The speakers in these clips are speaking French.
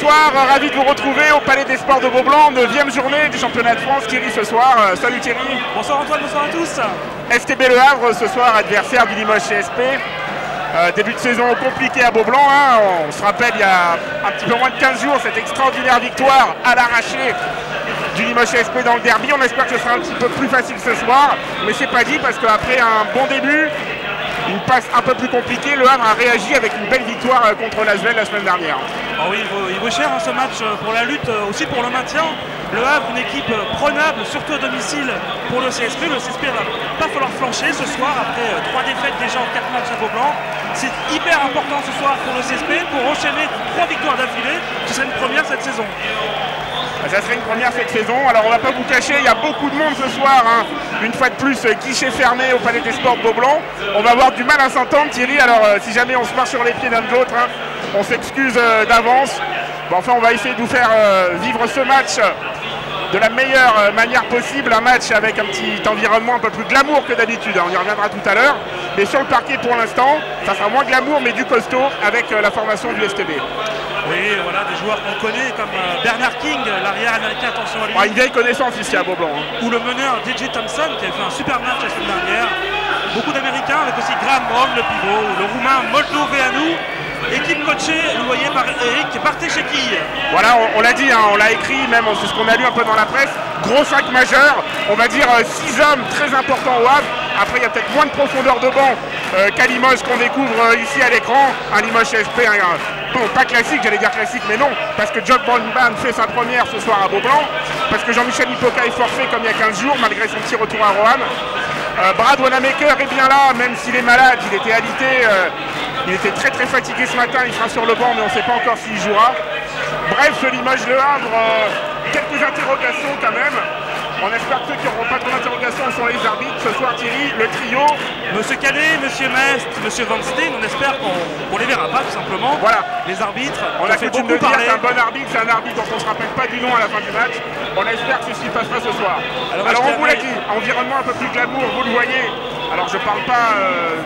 bonsoir, ravi de vous retrouver au Palais des Sports de Beaublanc, 9e journée du championnat de France. Thierry ce soir, salut Thierry. Bonsoir Antoine, bonsoir à tous. STB Le Havre ce soir, adversaire du Limoges CSP. Début de saison compliqué à Beaublanc, hein. On se rappelle il y a un petit peu moins de 15 jours cette extraordinaire victoire à l'arraché du Limoges CSP dans le derby. On espère que ce sera un petit peu plus facile ce soir, mais c'est pas dit parce qu'après un bon début, une passe un peu plus compliquée, Le Havre a réagi avec une belle victoire contre l'Asvel la semaine dernière. Oh oui, il vaut cher hein, ce match pour la lutte, aussi pour le maintien. Le Havre, une équipe prenable, surtout à domicile pour le CSP. Le CSP va pas falloir flancher ce soir après 3 défaites déjà en 4 matchs à Beaublanc. C'est hyper important ce soir pour le CSP pour enchaîner 3 victoires d'affilée. Ce serait une première cette saison. Ça serait une première cette saison. Alors on va pas vous cacher, il y a beaucoup de monde ce soir, hein. Une fois de plus, guichet fermé au Palais des Sports de Beaublanc. On va avoir du mal à s'entendre Thierry, alors si jamais on se marche sur les pieds l'un de l'autre, hein, on s'excuse d'avance. Bon, enfin on va essayer de vous faire vivre ce match de la meilleure manière possible, un match avec un petit environnement un peu plus glamour que d'habitude, hein. On y reviendra tout à l'heure. Mais sur le parquet pour l'instant, ça sera moins glamour mais du costaud avec la formation du STB. Oui, voilà, des joueurs qu'on connaît comme Bernard King, l'arrière américain, attention à lui. Une vieille connaissance ici à Beaublanc. Hein. Ou le meneur DJ Thompson qui avait fait un super match la semaine dernière. Beaucoup d'Américains avec aussi Graham Brown, le pivot, le Roumain Moldoveanu. Équipe coachée, vous voyez, par Eric Bartesheki. Voilà, on l'a dit, hein, on l'a écrit, même c'est ce qu'on a lu un peu dans la presse. Gros 5 majeurs, on va dire 6 hommes très importants au Havre. Après, il y a peut-être moins de profondeur de banc qu'à Limoges qu'on découvre ici à l'écran. Un Limoges CSP, bon, pas classique, j'allais dire classique, mais non, parce que Jock Brownban fait sa première ce soir à Beaublanc, parce que Jean-Michel Nipoka est forfait comme il y a 15 jours, malgré son petit retour à Roanne. Brad Wanamaker est bien là, même s'il est malade, il était alité. Il était très très fatigué ce matin, il sera sur le banc mais on ne sait pas encore s'il jouera. Bref, ce Limoges Le Havre, quelques interrogations quand même. On espère que ceux qui n'auront pas trop d'interrogations sont les arbitres. Ce soir Thierry, le trio. Monsieur Canet, Monsieur Mest, Monsieur Van Steen, on espère qu'on les verra pas tout simplement. Voilà. Les arbitres, on a fait beaucoup de dire qu'un bon arbitre, c'est un arbitre dont on ne se rappelle pas du nom à la fin du match. On espère que ceci passera ce soir. Alors on vous l'a dit, environnement un peu plus glamour, vous le voyez. Alors je ne parle pas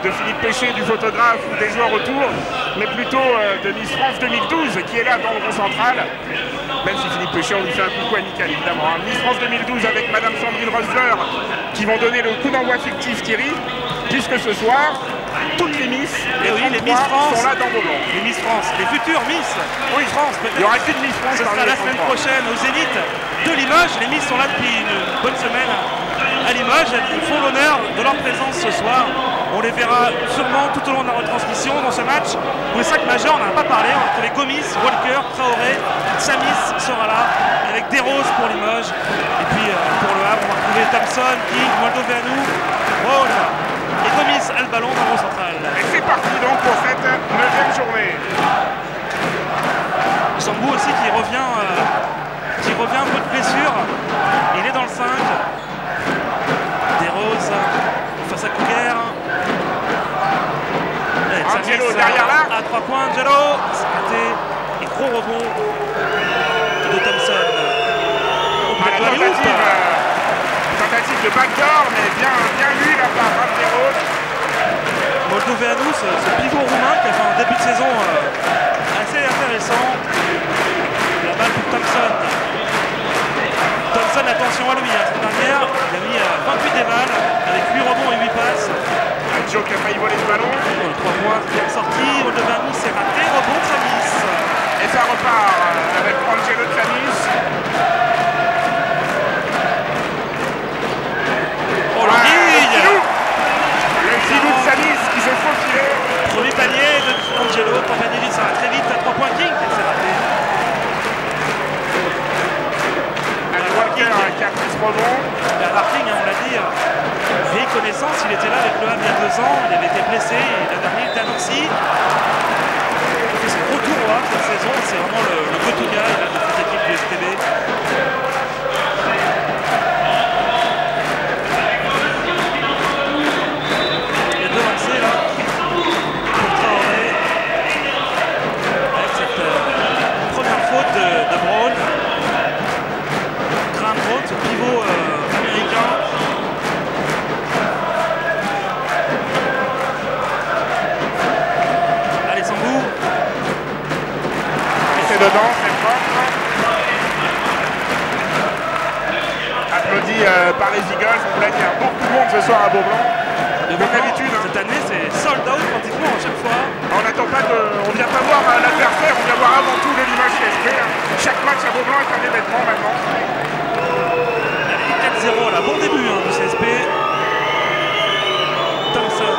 de Philippe Péché, du photographe ou des joueurs autour, mais plutôt de Miss France 2012 qui est là dans le rond central. Même si Philippe Péché, on lui fait un coucou amical évidemment. Hein. Miss France 2012 avec Madame Sandrine Rosler qui vont donner le coup d'envoi fictif Thierry, puisque ce soir, toutes les Miss, les Miss France sont là dans Beaublanc. Les Miss France, les futures Miss France. Il y aura qu'une Miss France. Ce sera la semaine prochaine au Zénith de Limoges. Les Miss sont là depuis une bonne semaine à Limoges. Elles font l'honneur de leur présence ce soir. On les verra sûrement tout au long de la retransmission dans ce match. Pour les 5 majeurs, on n'en a pas parlé. On a trouvé Gomis, Walker, Traoré, Samis sera là avec Desroses pour Limoges. Et puis pour le Havre, on va retrouver Thompson, King, Moldoveanu, Rose et Gomis a le ballon dans le central. Et c'est parti donc pour cette 9e journée. Sambou aussi qui revient un peu de blessure. Il est dans le 5. Desroses face à Couguer. Angelo derrière là. À 3 points, Angelo. C'est raté. Et gros rebond de Thompson. Tentative de backdoor, mais bien lu là par Desroses. Moldoveanu, ce pivot roumain qui a fait un début de saison assez intéressant. La balle pour Thompson. Thompson, attention à lui, cette dernière, il a mis 28 déballes avec 8 rebonds et 8 passes. Joe qui a failli voler le ballon. 3 points bien sorti, Moldoveanu s'est raté, rebond de Samis. Et ça repart avec Angelo de Samis. Oh le filou de Samis qui s'est faufilé. Premier panier de Angelo, Campanelli, ça va très vite à 3 points King, c'est raté. Walker qui a pris ce rebond. Bernard King, on l'a dit, vieille connaissance, il était là avec le Havre il y a 2 ans, il avait été blessé, et la dernière était à Nancy. Il fait son retour au Havre cette saison, c'est vraiment le go-to guy là, de cette équipe du STB. Il y a 2 lancers là, pour Traoré, avec cette première faute de Brown. Graham Brown, ce pivot américain. C'est dedans, c'est fort. dit par les Eagles. On vous l'a dit, hein, beaucoup de monde ce soir à Beaublanc. Comme d'habitude. Hein. Cette année, c'est sold out pratiquement à chaque fois. On n'attend pas de. On vient pas voir l'adversaire, on vient voir avant tout le Limoges CSP. Hein. Chaque match à Beaublanc est un événement maintenant. Allez, 4-0 là, bon début hein, du CSP. Thompson.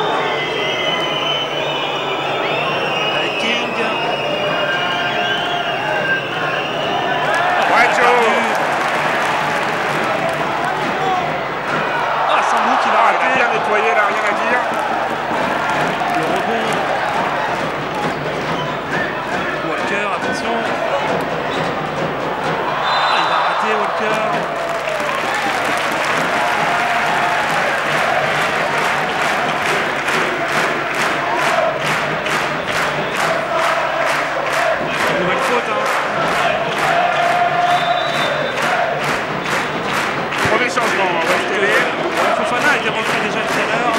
Avec King. Ouais, Joe. Ah, Sambou qui va rater. Il a bien nettoyé là, rien à dire. Le rebond. Walker, attention. Ah, il va rater Walker. Nouvelle faute. Hein. Premier changement, West TV. Fofana a été rentré déjà tout à l'heure.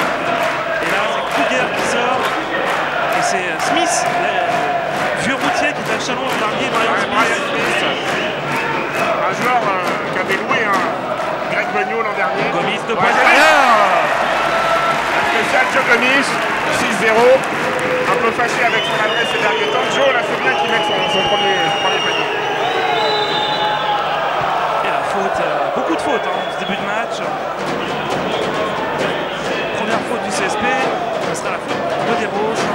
Et là, c'est Kruger qui sort. Et c'est Smith, le vieux routier qui est à Chalon l'an dernier. Brian Smith. Un joueur qui avait loué Greg Beugnot l'an dernier. Gomis de pointe derrière. Spécial Joe Gomis, 6-0. Un peu fâché avec son adresse ces derniers temps. Joe, là, c'est bien qu'il mette son premier panier. Et la faute, beaucoup de fautes hein, ce début de match. Première faute du CSP, ce sera la faute de Desroses.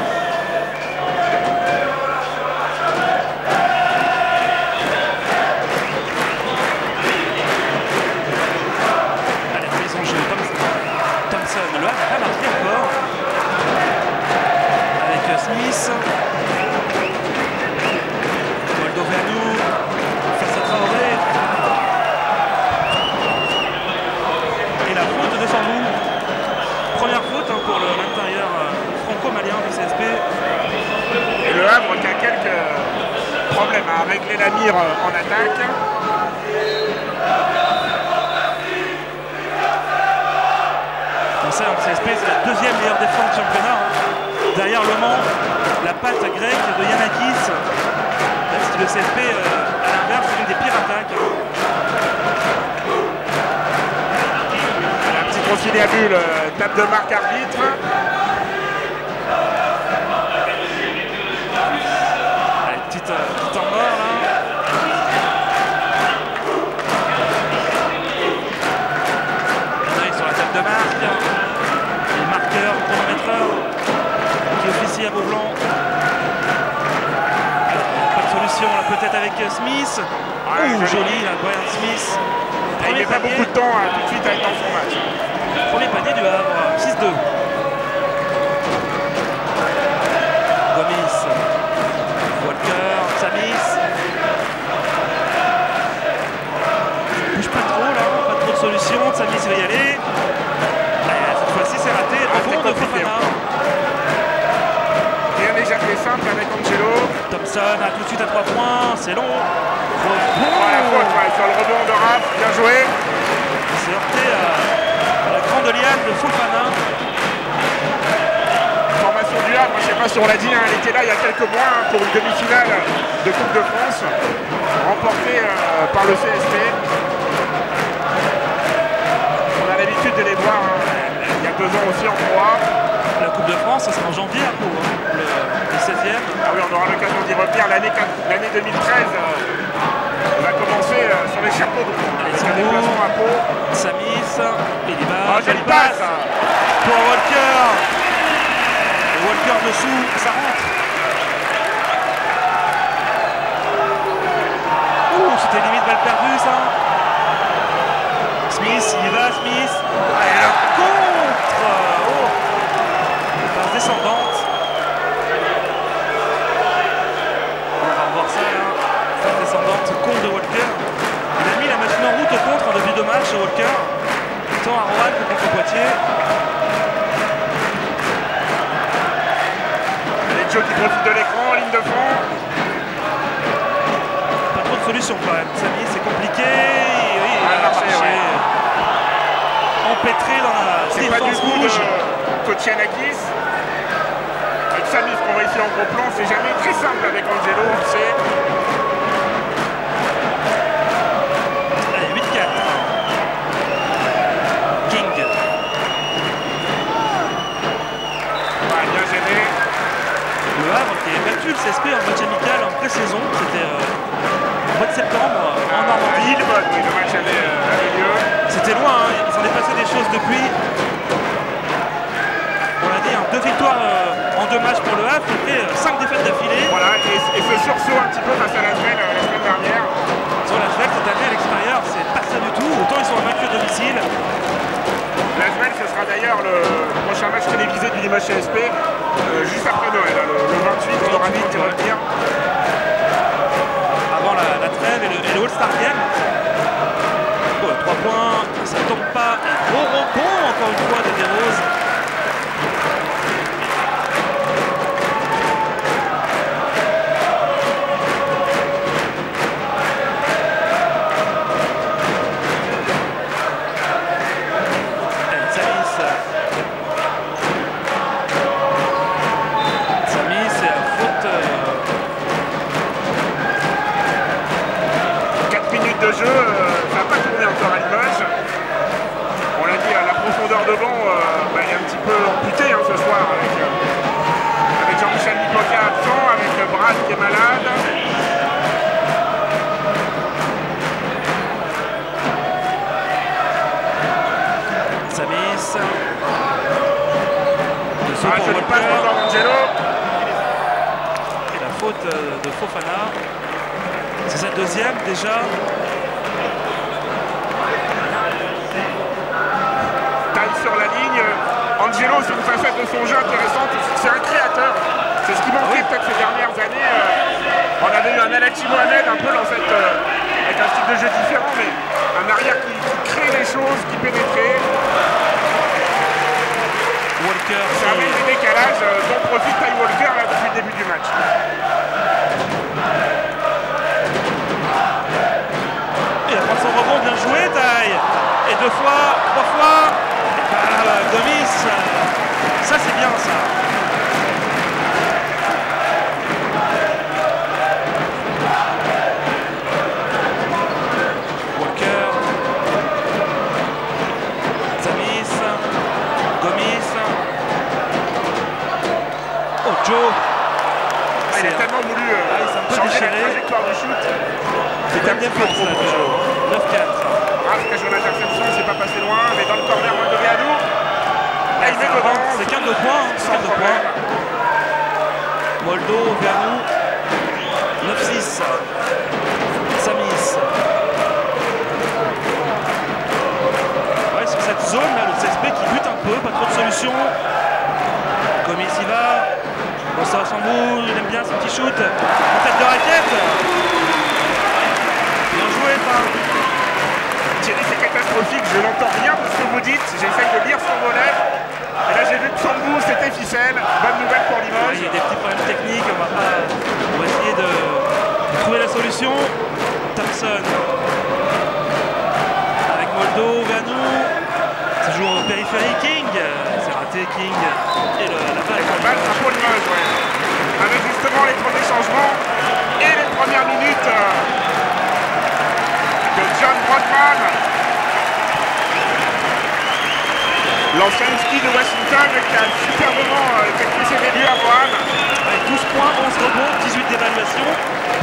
Allez, remise en jeu, Thompson, le Havre n'a pas marqué encore. Avec Smith. Moldovernou, face à Traoré. Et la faute de Sambou. Première faute hein, pour l'intérieur franco-malien du CSP. Et le Havre qui a quelques problèmes à régler la mire en attaque. On sait, le CSP c'est la deuxième meilleure défense du championnat. Hein. Derrière Le Mans, la patte grecque de Yanakis. Même si le CSP, à l'inverse, c'est une des pires attaques. Hein. Un petit conciliabule, tape de marque arbitre. Allez, petite temps mort là. On arrive sur la table de marque. Les marqueurs, chronométreur qui officie à Beaublanc. Pas de solution là peut-être avec Smith. Ouais, joli là, Brian Smith. Il met pas beaucoup de temps tout de suite à être dans son match. Premier panier du Havre, 6-2. Gomis, Walker, Samis. Bouge pas trop là, pas trop de solution. Samis va y aller. Cette fois-ci c'est raté. Rebond de Fofana. Rien n'est jamais simple avec Angelo. Thompson a tout de suite à 3 points, c'est long. La faute sur le rebond de Raph, bien joué. Il s'est heurté à la grande liane de Fofana. Formation du Havre, je ne sais pas si on l'a dit, elle était là il y a quelques mois pour une demi-finale de Coupe de France, remportée par le CSP. On a l'habitude de les voir, il y a 2 ans aussi en 3. La Coupe de France, ça sera en janvier à Pau, le 16e. Ah oui, on aura l'occasion d'y revenir. L'année 2013 va commencer sur les chapeaux de roue. Avec un déplacement à Pau. Samis, il y va. Oh, jolie passe pour Walker. Et Walker dessous, ça rentre. Ouh, c'était limite balle perdue ça. Smith, il y va, Smith. Et le contre. Oh. Passe descendante. On va revoir ça là. Passe descendante, contre de Walker. Il a mis la machine en route au contre en début de match, Walker. Tant à Rouen que contre Poitiers. Les Joe qui profite de l'écran, ligne de fond. Pas trop de solutions quand même. Samy, c'est compliqué. Oui, il a marché. Ouais. Empêtré dans la défense rouge. Coach Yanakis. Avec Samy, ce qu'on voit ici en gros plan, c'est jamais très simple avec Angelo, on le sait. Allez, 8-4. après 5 défaites d'affilée. Voilà, et ce sursaut un petit peu face à l'Asvel la semaine dernière. Sur l'Asvel cette année à l'extérieur, c'est pas ça du tout. Autant ils sont invaincus à domicile. L'Asvel, ce sera d'ailleurs le prochain match télévisé du Limoges CSP juste après Noël, le 28, on aura vite qui va venir. Avant la trêve et le All-Star Game. Bon, 3 points, ça ne tombe pas. Gros rebond encore une fois de Desroses. De jeu, ça n'a pas tourné encore à Limoges. On l'a dit, la profondeur de banc elle est un petit peu amputée ce soir avec Jean-Michel Lipoca absent, avec Brad qui est malade. Samis. Joli passe pour Angelo. Et la faute de Fofana. C'est sa deuxième déjà. Taille sur la ligne. Angelo, c'est une facette de son jeu intéressante. C'est un créateur. C'est ce qui manquait peut-être ces dernières années. On avait eu un Alati Mohamed un peu dans cette, avec un style de jeu différent, mais un arrière qui crée des choses, qui pénétrait. Walker. Ça avait des décalages dont profite Ty Walker là, depuis le début du match. Son rebond bien joué, Taille. Et 2 fois, 3 fois. Gomis. Ça c'est bien ça. Walker. Samis. Gomis. Oh Joe. Il a tellement voulu changer la trajectoire du shoot. C'est un bien fort ça, Joe. 9-4. Raft qui a joué l'interception, c'est pas passé loin, mais dans le corner, Moldo Veanou. Là, il met devant. C'est 15 points. Sans problème. Moldo, Veanou. 9-6. Samis. Ouais, sur cette zone là, le CSP qui bute un peu, pas trop de solutions. Comme il s'y va. Bon, ça s'en bout, il aime bien ce petit shoot. En tête de raquette. Bien joué, Pain. Thierry, c'est catastrophique, je n'entends rien de ce que vous dites, j'essaye de lire sur vos lèvres. Et là j'ai vu que Sambou c'était ficelle, bonne nouvelle pour Limoges. Il y a des petits problèmes techniques, on va essayer de trouver la solution. Thompson avec Moldo, Veanou, toujours au périphérie, King, c'est raté King, et la balle sera pour Limoges, ouais. Avec justement les premiers changements et les premières minutes de John Broadman, l'ancien ski de Washington qui a superbement effectué ses débuts à Roanne. Avec 12 points, 11 rebonds, 18 d'évaluation.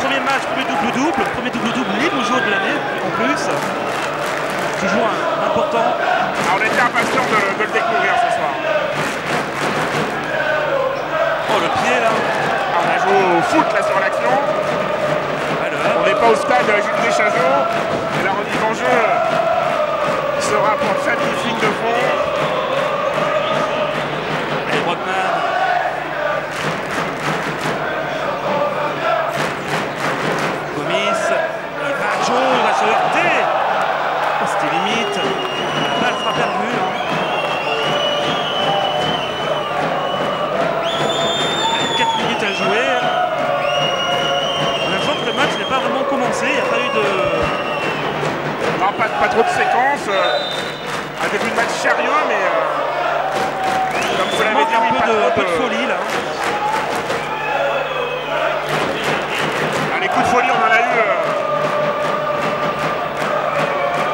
Premier match, premier double-double. Premier double-double libre joueur de l'année en plus. Toujours important. Alors, on était impatients de le découvrir ce soir. Oh le pied là. On a joué au foot là sur l'action. On n'est pas au stade Jules Deschazot. Et la remise en jeu sera pour Samy ligne de fond. Et Brockman. Gomis. Il va Joe, il va se heurter. Oh, c'était limite. La balle sera perdue. 4 minutes à jouer. Le match n'est pas vraiment commencé, il n'y a pas eu de... Non, pas trop de séquences. Un début de match sérieux, mais comme vous l'avez dit, un peu de folie là. Ah, les coups de folie, on en a eu.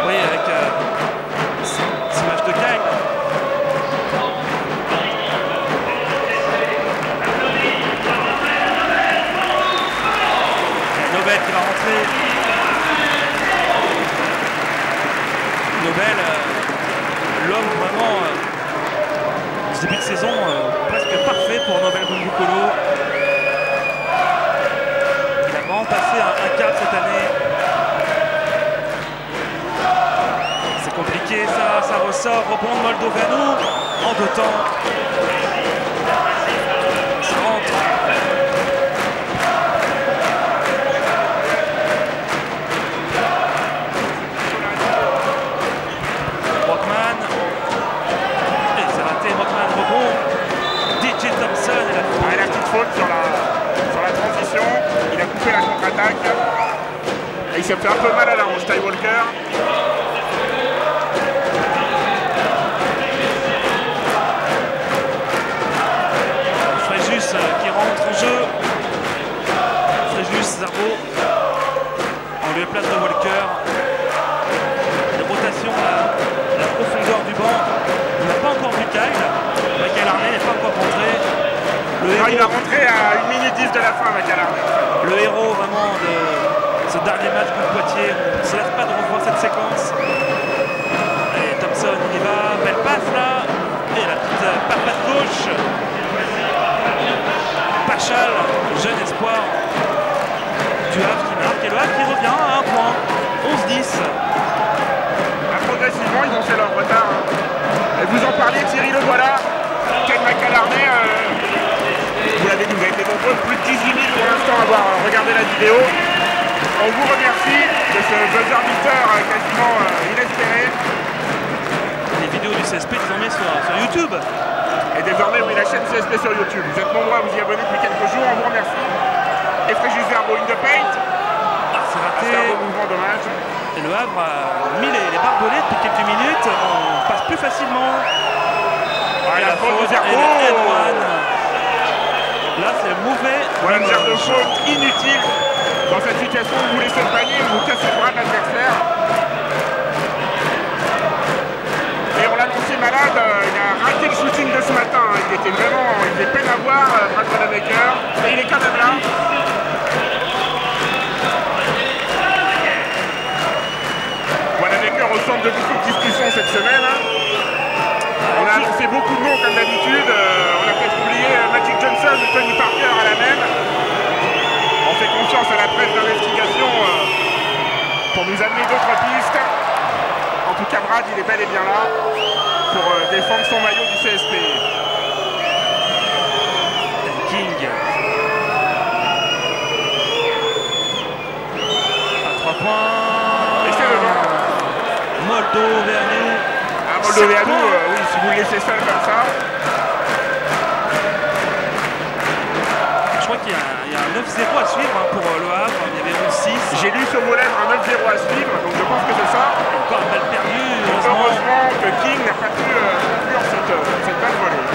Oui, avec ce match de Kyle. Nobel qui va rentrer. Nobel, l'homme vraiment ce début de saison presque parfait pour Nobel Bungukolo. Il a vraiment passé un cap cette année. C'est compliqué, ça ressort, rebond de Moldoveanu en 2 temps. Ça rentre. Brockman. Et c'est raté, Brockman rebond. DJ Thompson. La petite faute sur la transition. Il a coupé la contre-attaque. Et il s'est fait un peu mal à la hanche, Ty Walker. Fréjus qui rentre en jeu. Fréjus, Zarbo. En lieu et place de Walker. Une rotation à la profondeur du banc. On n'a pas encore vu Kyle. Michael Arnay n'est pas encore rentré. Il va rentrer à 1 minute 10 de la fin, Michael Arnay. Le héros vraiment de ce dernier match contre Poitiers. On ne se laisse pas de revoir cette séquence. Et Thompson, il y va. Belle passe là. Et la petite patte gauche. Pachal, jeune espoir du Havre qui marque. Et le Havre qui revient à 1 point. 11-10. Progressivement, ils ont fait leur retard. Et vous en parliez, Thierry, le voilà. Ken Michael Arnay, vous l'avez dit, vous avez été nombreux, plus de 18 000 pour l'instant à avoir regardé la vidéo. On vous remercie de ce buzzer beater quasiment inespéré. Les vidéos du CSP désormais sur YouTube. Et désormais, oui, la chaîne CSP sur YouTube. Vous êtes nombreux à vous y abonner depuis quelques jours, on vous remercie. Et Fréjus Zarbo in the paint. C'est raté. C'est un beau mouvement, dommage. Et le Havre a mis les barbelés depuis quelques minutes. On passe plus facilement. Et la faute de Zarbo. Là, c'est mauvais. Voilà une genre de faute inutile dans cette situation où vous laissez le panier, où vous cassez le bras de l'adversaire. Et on l'a annoncé malade, il a raté le shooting de ce matin. Il faisait peine à voir, Brad Wanamaker. Et il est quand même là. Wanamaker au centre de beaucoup de discussions cette semaine. On a annoncé beaucoup de noms comme d'habitude. On a peut-être oublié Magic Johnson et Tony Parker à la même. On fait confiance à la presse d'investigation pour nous amener d'autres pistes. En tout cas, Brad, il est bel et bien là pour défendre son maillot du CSP. King. À 3 points. Et c'est devant. Moldoveanu. Moldoveanu, oui, si vous le laissez seul comme ça. Je crois qu'il y a un 9-0 à suivre pour le Havre. Il y avait 11-6. J'ai lu sur vos lèvres un 9-0 à suivre, donc je pense que c'est ça. Encore une balle perdue. Heureusement que King n'a pas pu conclure cette balle volée.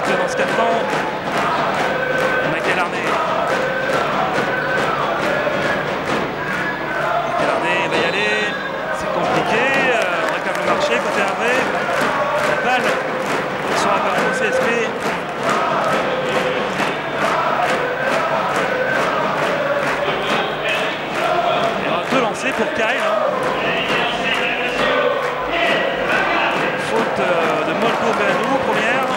Dans ce carton, Michael Arnay. Michael Arnay va y aller, c'est compliqué, on réclame le marché côté Havre. La balle sera par le CSP. Il y aura 2 lancers pour Kyle. Faute de Moldoveanu, première.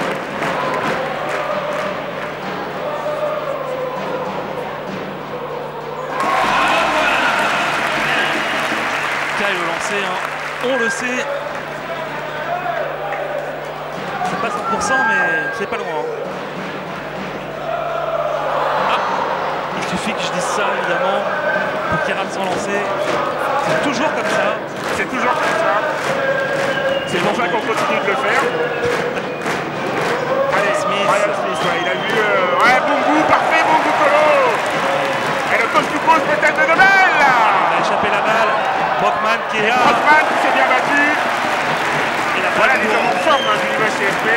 On le sait, c'est pas 100% mais c'est pas loin. Ah, il suffit que je dise ça évidemment pour qu'il rate son lancer. C'est toujours comme ça. C'est toujours comme ça. C'est pour ça qu'on continue de le faire. Allez, Smith. Ryan Smith, ouais, il a vu... ouais, Bungu, parfait, Bungu Colo. Et le coach du pose peut-être de Nobel. Il a échappé la balle. Brockman qui est là. Brockman qui s'est bien battu. Et la voilà les hommes en forme du niveau CSP.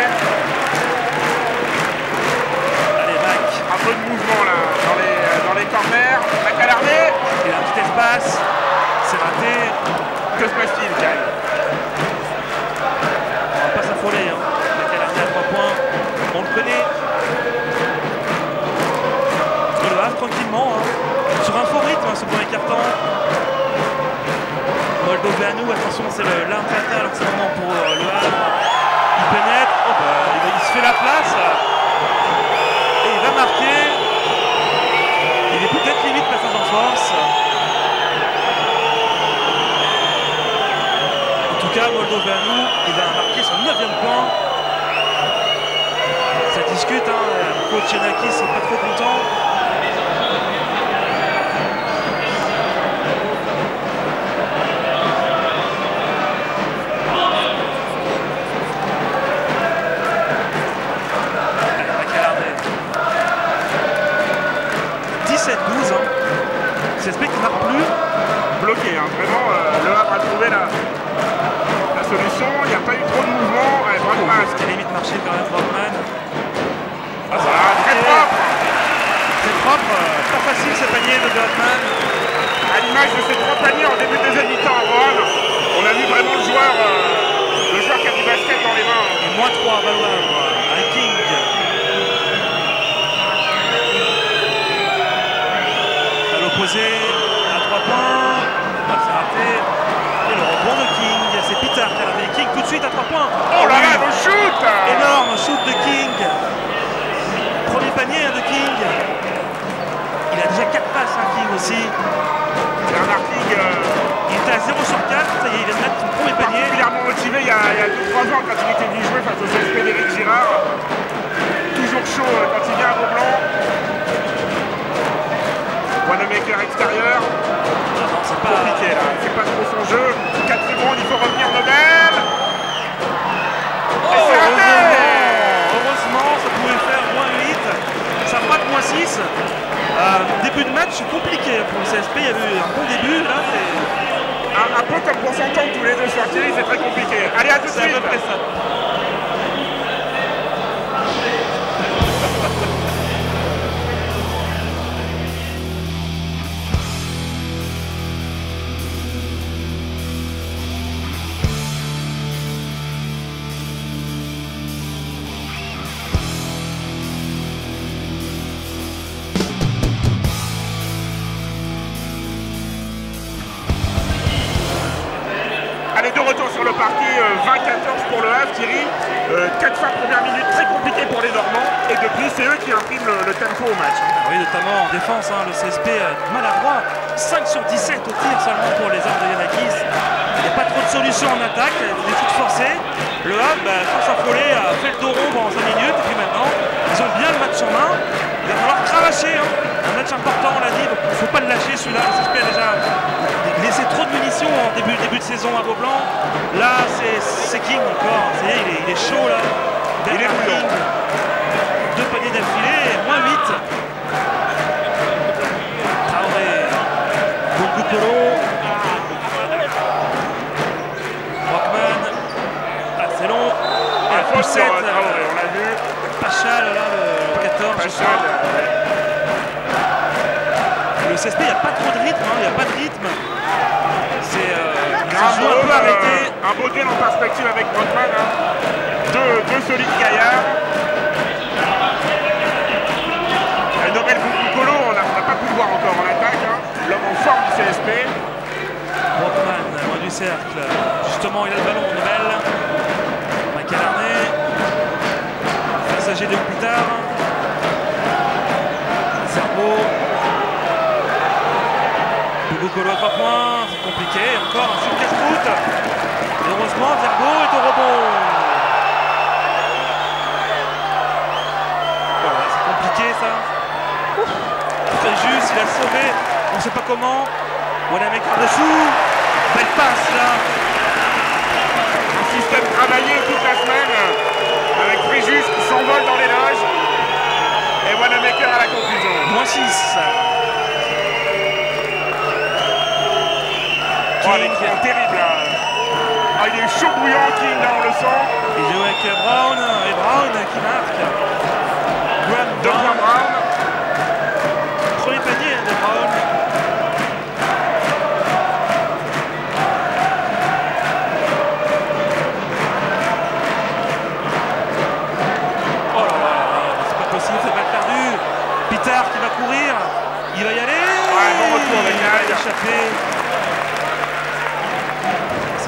Allez, Mac. Un peu de mouvement là dans les corners. Michael Arnay. Il a un petit espace. attention, c'est l'arme fatale en ce moment pour le Havre. Il pénètre, oh, bah, il se fait la place. Et il va marquer. Il est peut-être limite passage en force. En tout cas, Moldoveanu, il va marquer son 9e point. Ça discute, hein. Le coach Yanakis n'est pas trop content. CSP qui marque plus. Bloqué, hein. Vraiment, le Havre a trouvé la solution. Il n'y a pas eu trop de mouvement. Allez, Brockman. Qui a limite marché quand même, Brockman. Ah, voilà, très propre. C'est propre, pas facile ce panier de Brockman. À l'image de ces 3 paniers en début de deuxième mi-temps à Roanne, on a vu vraiment le joueur qui a du basket dans les mains. Et moins 3 à Valois, un King. Posé à 3 points, c'est raté, et le rebond de King, c'est Peter qui a raté King tout de suite à 3 points. Oh là là, le shoot! Énorme shoot de King. Premier panier de King. Il a déjà 4 passes, King aussi. Bernard King, il était à 0 sur 4, ça y est, il vient de mettre son premier panier. Particulièrement motivé il y a 2-3 ans quand il était venu jouer face au CSP d'Éric Girard. Toujours chaud quand il vient à Beaublanc. Wanamaker extérieur. Non, c'est pas compliqué là, c'est pas trop son jeu. 4 secondes, il faut revenir Nobel. Et c'est raté. Heureusement, ça pouvait faire moins 8. Ça frappe moins 6. Début de match compliqué pour le CSP, il y avait eu un bon début. Là, un peu comme pour s'entendre tous les deux sur Thierry, c'est très compliqué. Allez, à tout de suite. C'est à peu près ça. Allez, de retour sur le parquet, 20-14 pour le Havre, Thierry. 4 fins première minute très compliquées pour les Normands. Et depuis, c'est eux qui impriment le tempo au match. Oui, notamment en défense, hein, le CSP maladroit. 5 sur 17 au tir seulement pour les armes de Yanakis. Il n'y a pas trop de solutions en attaque, des shoots forcés. Le Havre, sans s'affoler, a fait le dos rond pendant 5 minutes. Et puis maintenant, ils ont bien le match en main. Il va falloir cravacher. Hein. Un match important, on l'a dit. Donc il ne faut pas le lâcher celui-là. Le CSP a déjà laissé trop de munitions en début de saison à Beaublanc. Là, c'est King encore. Ça y est, il est chaud là. Il est bouillant. 2 paniers d'affilée, moins 8. Traoré. Beaucoup de l'eau. Brockman. Ah, c'est long. Et la poussette. Traoré, on l'a vu. Pachal, là, le 14. Pachal. Le CSP, il n'y a pas trop de rythme. Il n'y a pas de rythme. C'est un peu arrêté. Un beau duel en perspective avec Brockman. Hein. Deux solides gaillards. Nobel Boukounkolo, on n'a pas pu le voir encore en attaque. Hein. L'homme en forme du CSP. Brockman, loin du cercle. Justement, il a le ballon, Nobel. Macalarné. Passager de plus tard. Zerbo. Boukounkolo à 3 points. C'est compliqué. Encore un shoot casse-route. Heureusement, Zerbo est au rebond. Voilà, c'est compliqué ça. Très juste, il a sauvé. On ne sait pas comment. Wanamaker dessous. Belle passe là. Un système travaillé toute la semaine avec Fréjus qui s'envole dans les loges. Et Wanamaker à la conclusion. Moins 6. Oh, l'écran terrible là. Ah, il est chaud bouillant King là, on le sent. Il joue avec Brown. Et Brown qui marque. Brown. Premier panier de Brown. Oh là là, c'est pas possible, c'est pas perdu. Pitard qui va courir. Il va y aller. Ouais, bon retour avec il va échapper.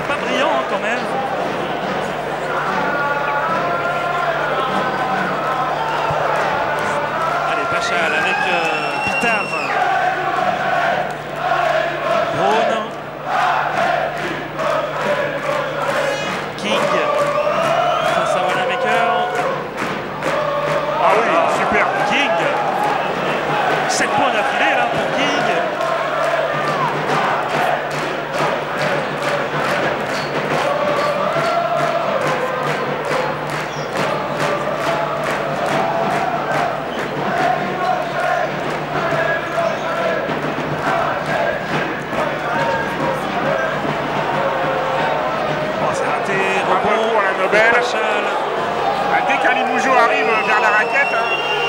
c'est pas brillant hein, quand même. Allez, Pachal avec Pitard. Braun. King face à Wanamaker. Ah oui, super. King. 7 points d'affilée là pour King. Pachal. Dès qu'Ali Moujo arrive vers la raquette,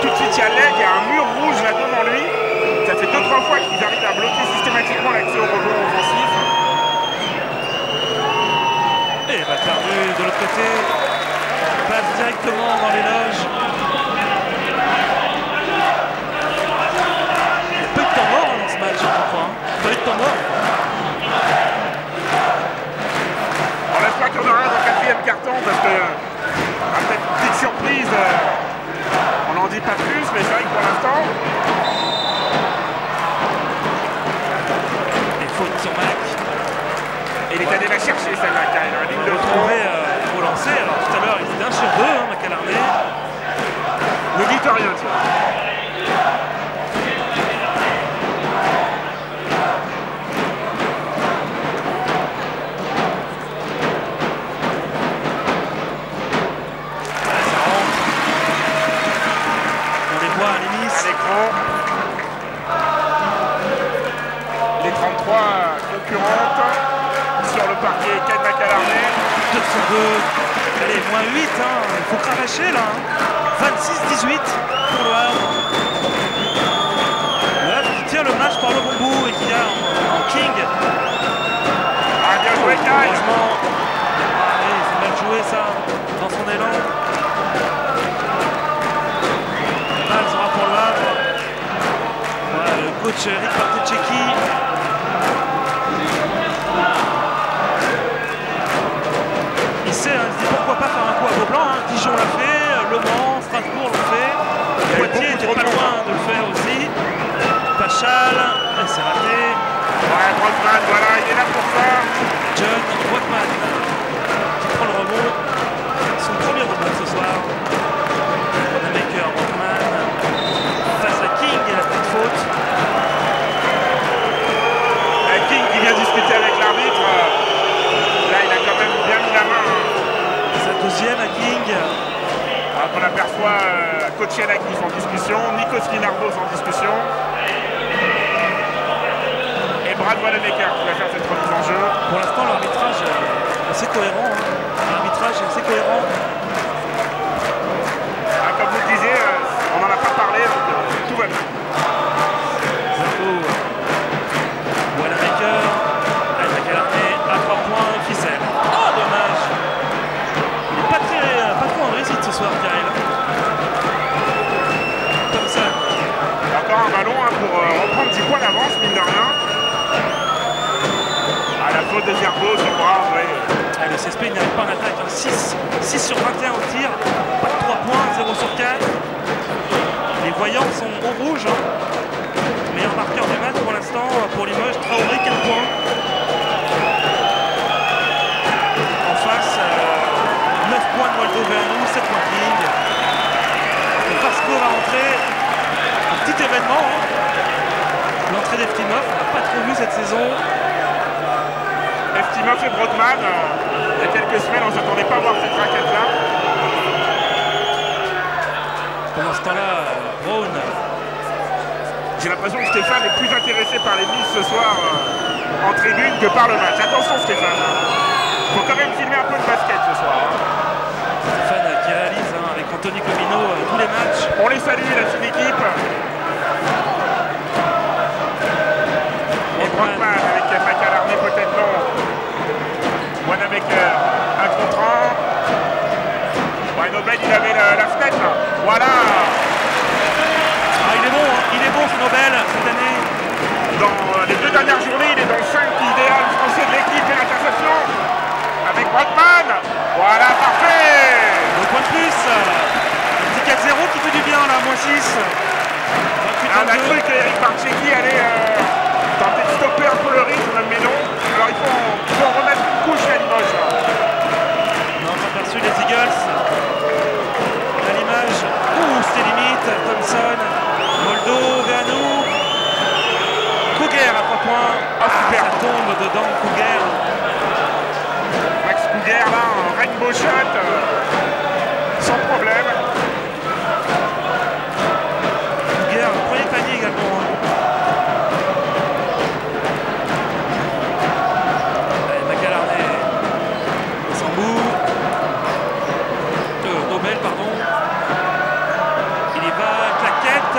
tout de suite il y a l'aide, il y a un mur rouge là devant lui. Ça fait 2-3 fois qu'ils arrivent à bloquer systématiquement l'accès au rebond offensif. Et il va perdu de l'autre côté. Il passe directement dans les loges. Il y a peu de temps mort dans ce match, je crois. Peu de temps mort. On espère qu'il y en aura un dans le quatrième carton parce que peut-être une petite surprise, on n'en dit pas plus, mais c'est vrai que pour l'instant. Et faute sur Mac. Et il est allé la chercher celle-là, car il a une ligne de fond. Au lancer, alors tout à l'heure il était 1 sur 2, hein, Macalarné. Ne dites rien, tiens. Les 33 concurrentes sur le parquet, Ken Macalarné. 2 sur 2. Allez, moins 8, hein. Il faut cravacher là. Hein. 26-18 pour le Havre. Le Havre qui tient le match par le bon bout et qui a en King. Ah, bien joué, Kyle. Allez, c'est mal joué ça, dans son élan. Mal sera pour le Havre. Voilà, le coach Eric Barteceki. Il sait, hein, il se dit pourquoi pas faire un coup à Beaublanc. Hein. Dijon l'a fait, Le Mans, Strasbourg l'a fait. Poitiers était pas loin de le faire aussi. Pachal, c'est raté. Ouais, Brockman, voilà, il est là pour ça. John Brockman qui prend le rebond. Son premier rebond ce soir. Wanamaker, Brockman. Face à King et la petite faute. King qui vient discuter avec l'arbitre. Là, il a quand même bien mis la main. Sa deuxième à King. On aperçoit coach Yanakis en discussion, Nikos Linardos en discussion. Et Brad Wanamaker qui va faire cette remise en jeu. Pour l'instant, l'arbitrage est assez cohérent. Hein. L'arbitrage est assez cohérent. Comme vous le disiez, on n'en a pas parlé, donc tout va bien. Wanamaker, Macalarné à 3 points, ficelle. Oh, dommage. Il n'est pas trop en réussite ce soir, Kyle. Comme ça. Encore un ballon hein, pour reprendre 10 points d'avance, mine de rien. À la faute de Zerbo, c'est brave, oui. Le CSP il n'arrive pas en attaque. Hein. 6 sur 21 au tir. Pas de 3 points, 0 sur 4. Les voyants sont au rouge. Hein. Meilleur marqueur du match pour l'instant pour Limoges, Traoré 4 points. En face, 9 points de Moldoveanu, 7 points de King. Le Vasco va entrer. Un petit événement. Hein. L'entrée d'Eftimov, on n'a pas trop vu cette saison. Eftimov et Brockman, il y a quelques semaines, on ne s'attendait pas à voir cette raquette-là. Pendant ce temps-là, Braun. J'ai l'impression que Stéphane est plus intéressé par les mises ce soir en tribune que par le match. Attention Stéphane, il faut quand même filmer un peu de basket ce soir. Stéphane qui réalise hein, avec Anthony Comino tous les matchs. On les salue, la fine équipe. Et Brockman avec Macalarné peut-être non. Wanamaker, 1 contre 1. Ouais, Nobel il avait la fenêtre là. Voilà. Ah, il est bon ce Nobel cette année. Dans les 2 dernières journées, il est dans le 5 idéal français de l'équipe et l'interception. On a cru qu'Eric Marchegui allait tenter de stopper un peu le rythme, mais non. Alors il faut en remettre une couche à Limoges. On a aperçu les Eagles. À l'image, c'était limite. Thompson, Moldo, Veanou. Couguer à 3 points. Super. Ça tombe dedans, Couguer. Max Couguer là, un rainbow shot sans problème. Couguer, premier panier également. Allez, Macalarnet, Sambou, Nobel, pardon. Il y va, claquette.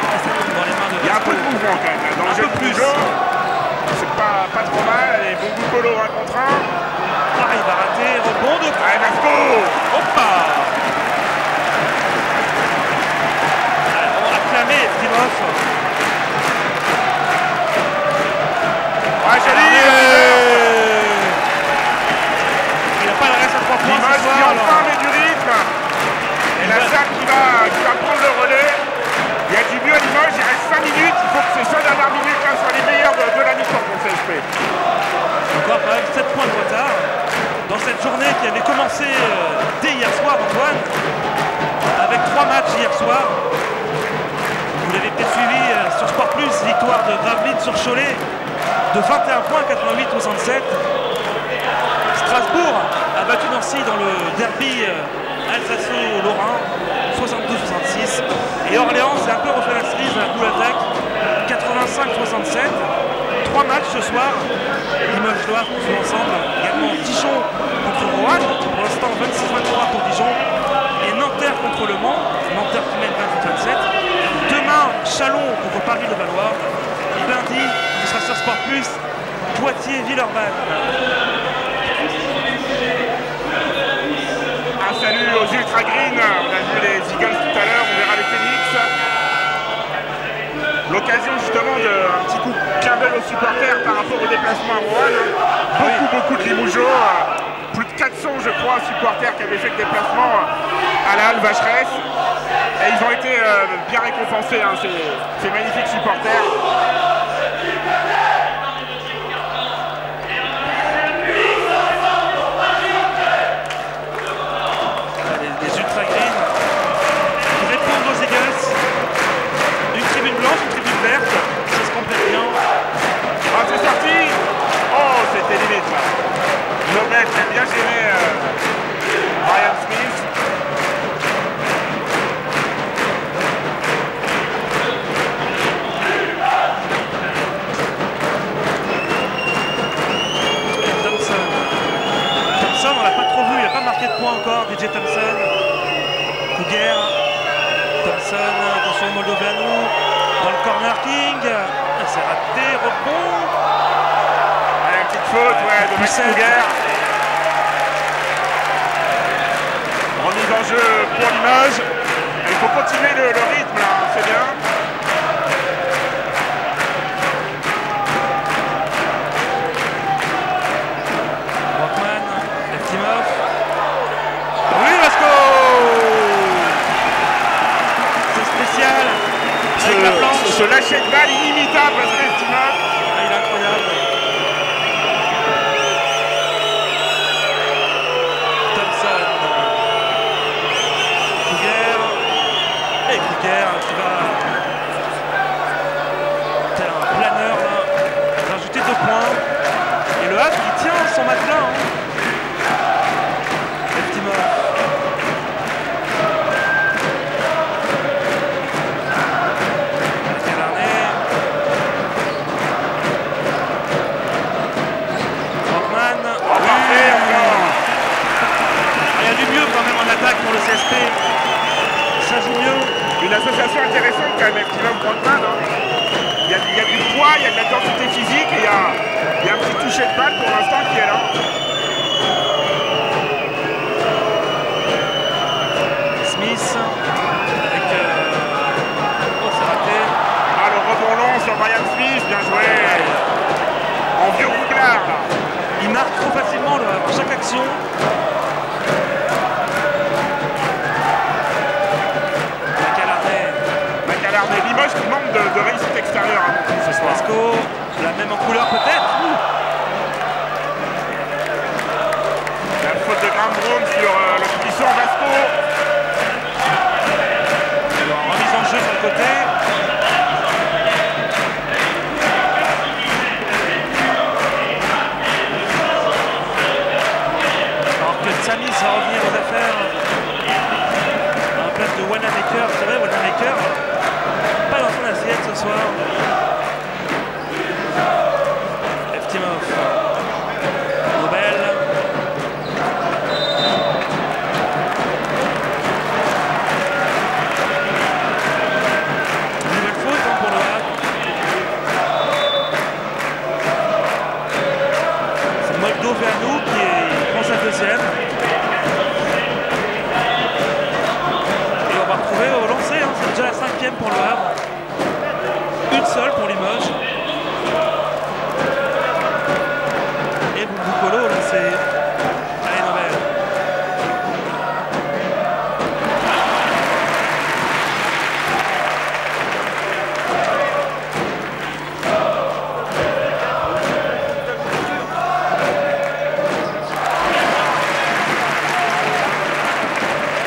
Ça tombe dans les mains de Vasco. Il y a un peu de mouvement quand même là, dans le jeu plus jeu. C'est pas trop mal. Allez, bon Boucolo 1 contre 1. Ah, il va rater, rebond de... Allez, Vasco. Hoppa. On va acclamer Timov. Ouais, Jali. Il n'a pas le reste à 3 points Limoges ce soir. qui enfin met du rythme. Et la salle qui va prendre le relais. Il y a du mieux à Limoges, il reste 5 minutes. Il faut que ces 5 dernières minutes là soient les meilleures de la mi-temps pour CSP. Encore quand même 7 points de retard. Dans cette journée qui avait commencé dès hier soir, Antoine, avec 3 matchs hier soir. Vous l'avez peut-être suivi sur Sport Plus, victoire de Gravelines sur Cholet de 21 points, 88-67. Strasbourg a battu Nancy dans le derby alsaco-lorrain, 72-66. Et Orléans s'est un peu refait la cerise à coup d'attaque, 85-67. 3 matchs ce soir. Limoges Loire qu'on joue ensemble. Également Dijon contre Roanne. Pour l'instant 26-23 pour Dijon. Et Nanterre contre Le Mans. Nanterre qui mène 28-27. Demain, Chalon contre Paris-Levallois. Et lundi, ce sera sur Sport Plus, Poitiers-Villeurbanne. Un salut aux Ultra Green. On a vu les Eagles tout à l'heure. On verra les Phoenix. L'occasion justement d'un petit coup de clin d'œil aux supporters par rapport au déplacement à Roanne. Beaucoup de Limougeaux. Plus de 400 je crois supporters qui avaient fait le déplacement à la Halle Vacheresse. Et ils ont été bien récompensés, hein, ces magnifiques supporters. Les Ultra Green qui répondent aux Eagles. Une tribune blanche, une tribune verte, ça se complète bien. Ah, c'est sorti. Oh, c'était limite là. Nobel qui a bien géré Ryan Smith. Et Thompson, on l'a pas trop vu, il n'a pas marqué de points encore, DJ Thompson. Couguer, Thompson, attention Moldoviano, dans le corner king. C'est raté, rebond. Allez, une petite faute de Max Couguer. Remise en jeu pour Limoges. Il faut continuer le rythme là, c'est bien. Walkman, Eftimov. Oui, Vasco. C'est spécial. Avec la planche. Ce lâcher de balle inimitable parce que Eftimov. Ah, il est incroyable. Thompson. Couguer. Et Couguer qui va, tel un planeur là, rajouter 2 points. Et le Havre qui tient son matelas. Eftimov. Macalarnet. Rockman. Parfait encore. Il y a du mieux quand même en attaque pour le CSP. Ça joue mieux. Une association intéressante quand même, Eftimov Rockman. Il y a du poids, il y a de la densité physique et il y a un petit toucher de balle pour l'instant qui est là. Smith avec oh, c'est raté. Ah, le rebond long sur Ryan Smith, bien joué. En vieux roublard. Il marque trop facilement chaque action. manque de réussite extérieure à Montigny ce soir. Vasco, la même en couleur peut-être. La faute de Graham sur le puissant Vasco. Alors, remise en jeu sur le côté. Alors que Samis va revenir aux affaires à la place de Wanamaker. C'est vrai, Wanamaker, pas dans son assiette ce soir. Eftimov. Nobel. Nouvelle faute pour le Havre. C'est Moldoveanu qui prend sa deuxième. Et on va retrouver au lancer, hein, c'est déjà la cinquième pour le Havre. Une seule pour Limoges. Et Bouboucolo, là c'est... Allez, Nobel.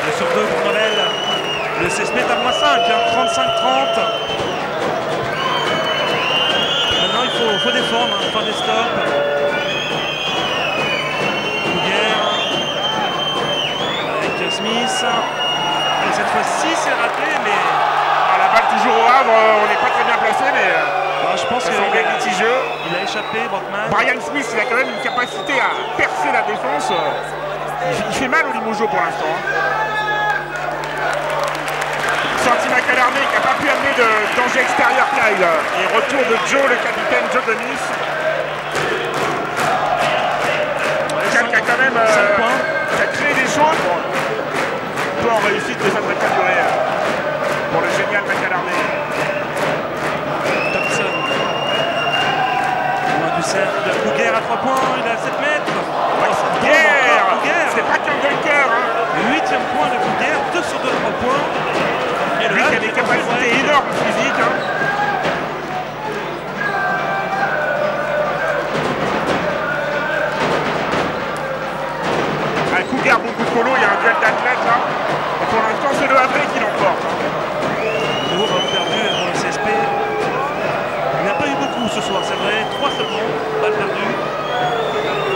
Le sur 2 pour Nobel. Le CSP est à -5, hein, 35-30. Maintenant il faut défendre, hein, faire des stops. Couguère avec Smith. Et cette fois-ci c'est raté, mais La balle toujours au Havre, on n'est pas très bien placé, mais je pense ça qu'il semblait litigieux. a échappé, Brockman. Brian Smith, il a quand même une capacité à percer la défense. Il fait mal au Limoges pour l'instant. Sorti McAlarney qui n'a pas pu amener de danger extérieur Kyle. Et retour de Joe, le capitaine Joe Denis. Kyle qui a quand même 5 points. qui a créé des choses. Bon, peu en réussite, mais ça devrait pas durer pour le génial McAlarney. Thompson. Loin du cercle. Couguère à 3 points, il est à 7 mètres. Couguère, Couguère. c'est pas qu'un bunker. Hein. 8e point de Couguère, 2 sur 2 3 points. Et Lui qui a des capacités énormes physiques. Hein. À Couguère, beaucoup de colo, il y a un duel d'athlètes là. Et pour l'instant, c'est le Havre qui l'emporte. Nouveau ballon perdu pour le CSP. Il n'y a pas eu beaucoup ce soir, c'est vrai. 3 seulement, balle perdue.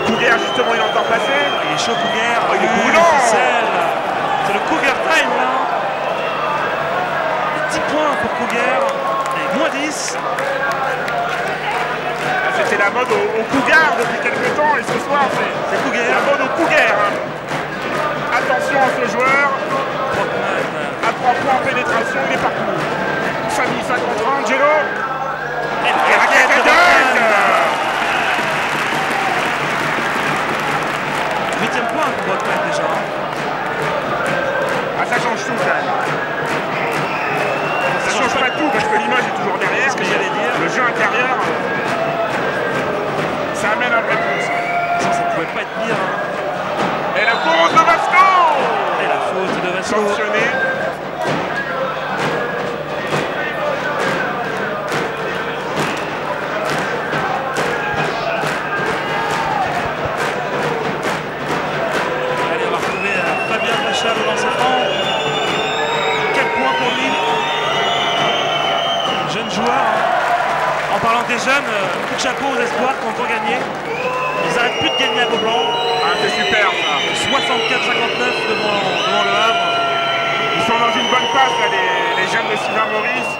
Couguère, justement, il est encore passé. Il est chaud Couguère. Oh, il est brûlant. C'est le Couguère time là. 10 points pour Couguère. Et -10. C'était la mode au Couguère depuis quelques temps et ce soir, c'est Couguère. la mode au Couguère. Hein. Attention à ce joueur. Brockman. À 3 points en pénétration, il est partout. Samy 5 contre 1, Angelo. Et Et raquette de dunk. 8e point pour Brockman déjà. Ah, ça change tout quand même. Ça change pas tout parce que l'image est toujours derrière. C'est ce que mais j'allais dire. Le jeu intérieur, ça amène un vrai plus. Ça pouvait pas être pire. Hein. Et la pause de Vasco. Et la faute de Vasco. Sanctionné. Allez, on va retrouver Fabien Pacha au lancer franc. 4 points pour lui. Jeune joueur. En parlant des jeunes, coup de chapeau aux espoirs qui ont encore gagné. Ils n'arrêtent plus de gagner à Gobelin. Ah, c'est super ça. 64-59 devant le Havre. Ils sont dans une bonne passe là, les jeunes de Sylvain Maurice,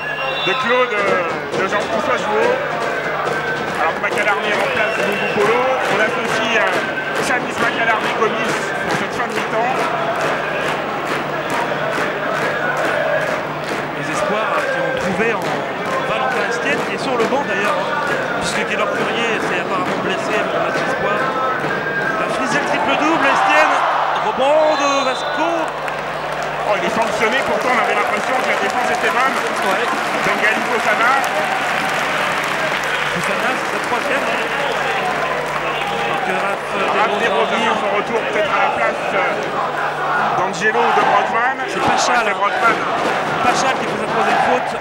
de Claude, de Jean-François Jouot. Alors que McAlarney remplace Boubou Polo. On associe Chamis McAlarney Gomis pour cette fin de mi-temps. Les espoirs qui ont trouvé en Valentin Estienne, qui est sur le banc d'ailleurs, puisque Gaylor Courrier s'est apparemment blessé pour le match espoir. Il a frisé le triple-double, Estienne, rebond de Vasco. Oh, il est sanctionné, pourtant on avait l'impression que la défense était bonne. Ouais. Bengali Fofana. Fofana, c'est sa 3e. Donc Raph Desroses à son retour peut-être à la place d'Angelo ou de Brockman. C'est Pachal. Ouais, c'est Brockman. Pachal qui fait sa 3e faute.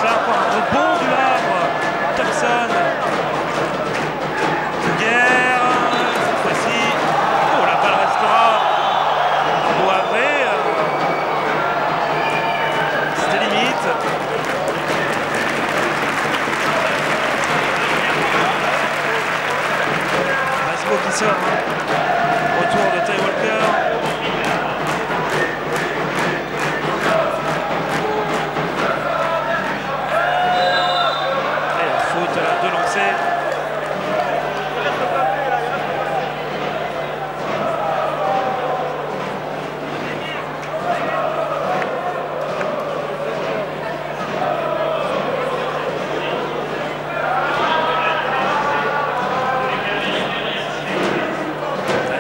là encore un rebond du Havre. Thompson. Guerre. Cette fois-ci. Oh, la balle restera au Havre. C'était limite. Masbo qui sort. Retour de Ty Walker. De lancer.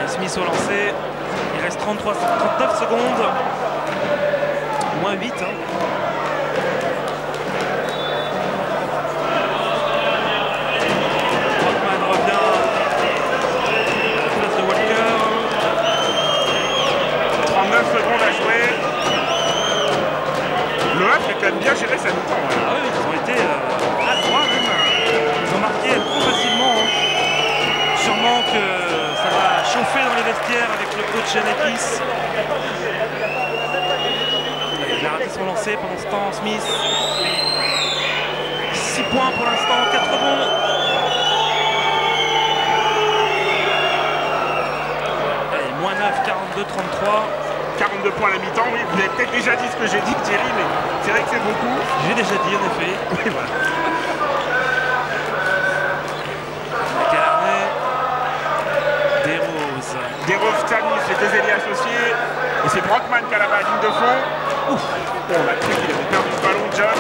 Smith au lancer. Il reste 39 secondes. Moins 8. Quand même bien géré cette mi-temps. Ah oui, ils ont été adroits même. Ils ont marqué trop facilement. Sûrement que ça va chauffer dans les vestiaires avec le coach Janakis. Il a raté son lancer pendant ce temps, Smith. 6 points pour l'instant, 4 rebonds. Allez, moins 9, 42, 33. 42 points à la mi-temps, oui, vous avez peut-être déjà dit ce que j'ai dit, Thierry, mais c'est vrai que c'est beaucoup. J'ai déjà dit, en effet. Oui, voilà. Carnet, Desroses. Desroses, Tanis, les deux ailiers associés. Et c'est Brockman qui a la ligne de fond. Ouf. Bon, on a cru qu'il avait perdu ce ballon, John.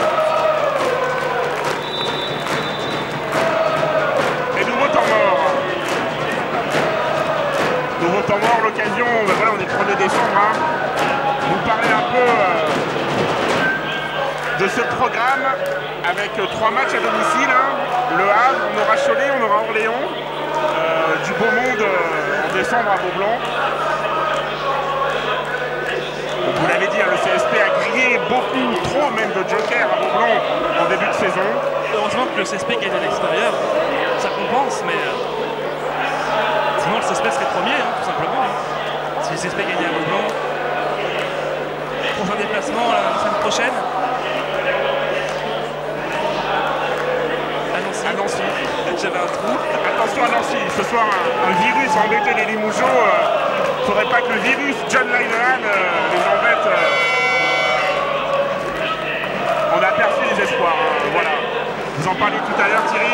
Et nouveau temps mort. Nouveau temps mort, l'occasion, ben voilà, on est le 1er décembre. Hein. Vous parlez un peu de ce programme avec 3 matchs à domicile. Hein. Le Havre, on aura Cholet, on aura Orléans. Du beau monde en décembre à Beaublanc. Vous l'avez dit, hein, le CSP a grillé beaucoup, trop même de joker à Beaublanc en début de saison. Heureusement que le CSP gagne à l'extérieur, ça compense, mais sinon le CSP serait premier, hein, tout simplement. Hein. Si le CSP gagnait à Beaublanc, prochain déplacement la semaine prochaine. À Nancy. J'avais un trou. Attention à Nancy, ce soir un virus a embêté les Limougeaux. Faudrait pas que le virus John Linehan les embête. On a aperçu les espoirs, hein, voilà. Vous en parliez tout à l'heure, Thierry.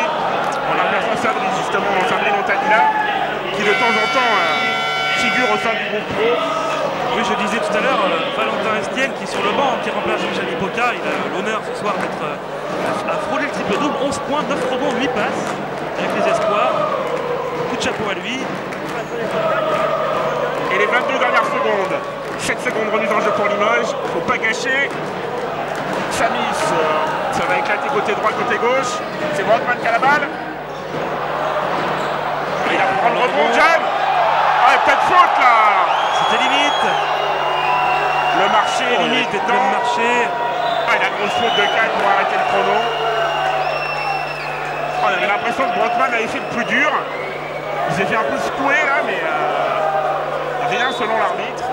On a aperçu Sabri, justement, Sabri Montanilla, qui de temps en temps figure au sein du groupe pro. Oui, je disais tout à l'heure, Valentin Estienne qui est sur le banc, qui remplace Jean-Michel Hipoca. Il a l'honneur ce soir d'être à frôler le triple-double. 11 points, 9 rebonds, 8 passes avec les espoirs. Coup de chapeau à lui. Et les 22 dernières secondes. 7 secondes remise en jeu pour Limoges. Faut pas gâcher. Samis, ça va éclater côté droit, côté gauche. C'est Brockman qui a la balle. Il a prendre le rebond, John. Ah, peut-être faute là. C'était limite. Le marché est limite. Le marché. Ah, la grosse faute de Cal pour arrêter le chrono. Oh, on avait l'impression que Brockman avait fait le plus dur. Il s'est fait un peu secouer là, mais rien selon l'arbitre.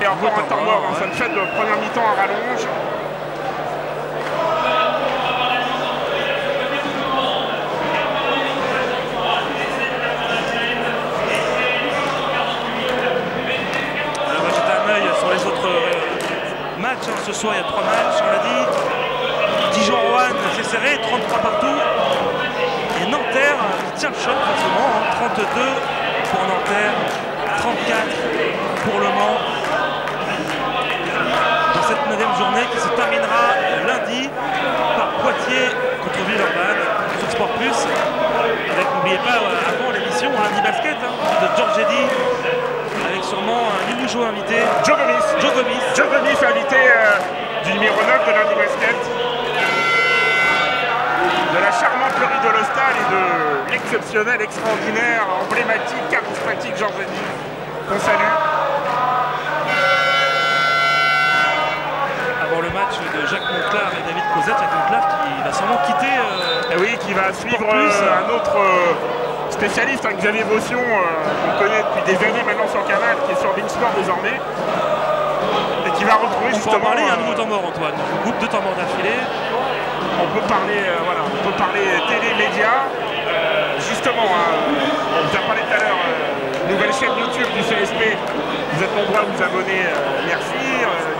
Et encore un temps mort, hein, ça me fait de première mi-temps à rallonge. Alors, on va jeter un œil sur les autres matchs. Hein. Ce soir, il y a 3 matchs, on l'a dit. Dijon-Roanne, c'est serré, 33 partout. Et Nanterre qui tient le choc en ce moment, hein. 32 pour Nanterre, 34 pour Le Mans. Dans cette 9e journée qui se terminera lundi par Poitiers contre Villeurbanne sur Sport Plus. Avec, n'oubliez pas, avant l'émission, lundi basket hein, de George Eddy, avec sûrement un Limougeau invité. Joe Gomis invité du numéro 9 de lundi basket. De la charmante Fleurie de l'Hostal et de l'exceptionnel, extraordinaire, emblématique, charismatique George Eddy, qu'on salue. Avant le le match de Jacques Monclar et David Cosette. Jacques Monclar qui va sûrement quitter. Oui, qui va suivre un autre spécialiste, Xavier Bossion, qu'on connaît depuis des années maintenant sur Canal, qui est sur Beansport désormais. Et qui va retrouver justement. On peut en parler, il y a un nouveau temps mort, Antoine. Groupe de temps mort d'affilée. On peut parler, voilà, on peut parler télé-média. Justement, on vous a parlé tout à l'heure, nouvelle chaîne YouTube du CSP. Vous êtes nombreux à vous abonner, merci.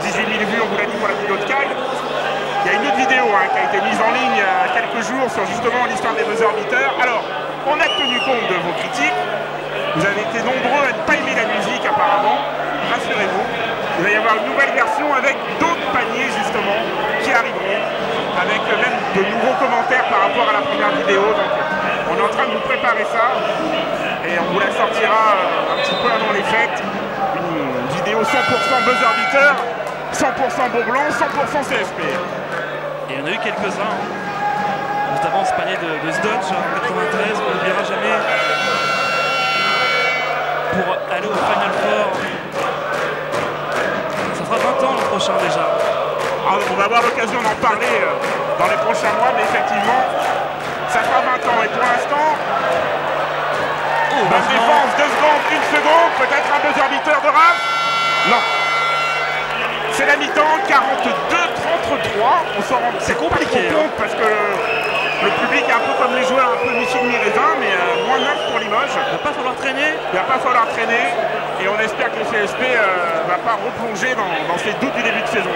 18 000 vues, on vous l'a dit pour la vidéo de Kyle. Il y a une autre vidéo qui a été mise en ligne il y a quelques jours sur justement l'histoire des buzzer beaters. Alors, on a tenu compte de vos critiques. Vous avez été nombreux à ne pas aimer la musique apparemment. Rassurez-vous, il va y avoir une nouvelle version avec d'autres paniers justement qui arriveront, avec même de nouveaux commentaires par rapport à la première vidéo. Donc on est en train de vous préparer ça et on vous la sortira un petit peu avant les fêtes. Une vidéo 100% buzzer beater, 100% beau blanc, 100% CSP. Et il y en a eu quelques-uns, notamment ce panier de Sdodge en 93, on ne verra jamais, pour aller au Final Four. Ça fera 20 ans l'an prochain déjà. Alors, on va avoir l'occasion d'en parler dans les prochains mois, mais effectivement, ça fera 20 ans. Et pour l'instant, bonne défense, 2 secondes, 1 seconde, peut-être un buzzer beater de Raph. Non. C'est la mi-temps, 42-33. On s'en rend compliqué, compte parce que le public est un peu comme les joueurs, un peu Michel Mirézin, mais moins 9 pour Limoges. Il va pas falloir traîner. Il va pas falloir traîner. Et on espère que le CSP va pas replonger dans ses doutes du début de saison.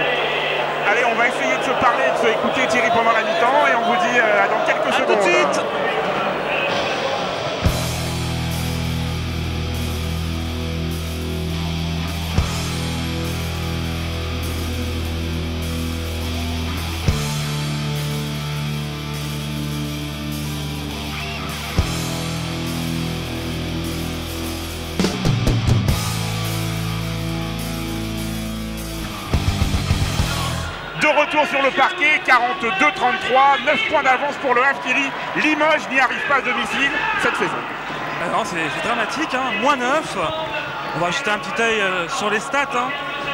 Allez, on va essayer de se parler, de se écouter Thierry pendant la mi-temps et on vous dit dans quelques secondes. Tout de suite. De retour sur le parquet, 42-33, 9 points d'avance pour le Havre qui rit. Limoges n'y arrive pas à domicile cette saison. Ah non, c'est dramatique, hein. Moins 9. On va jeter un petit œil sur les stats. Hein.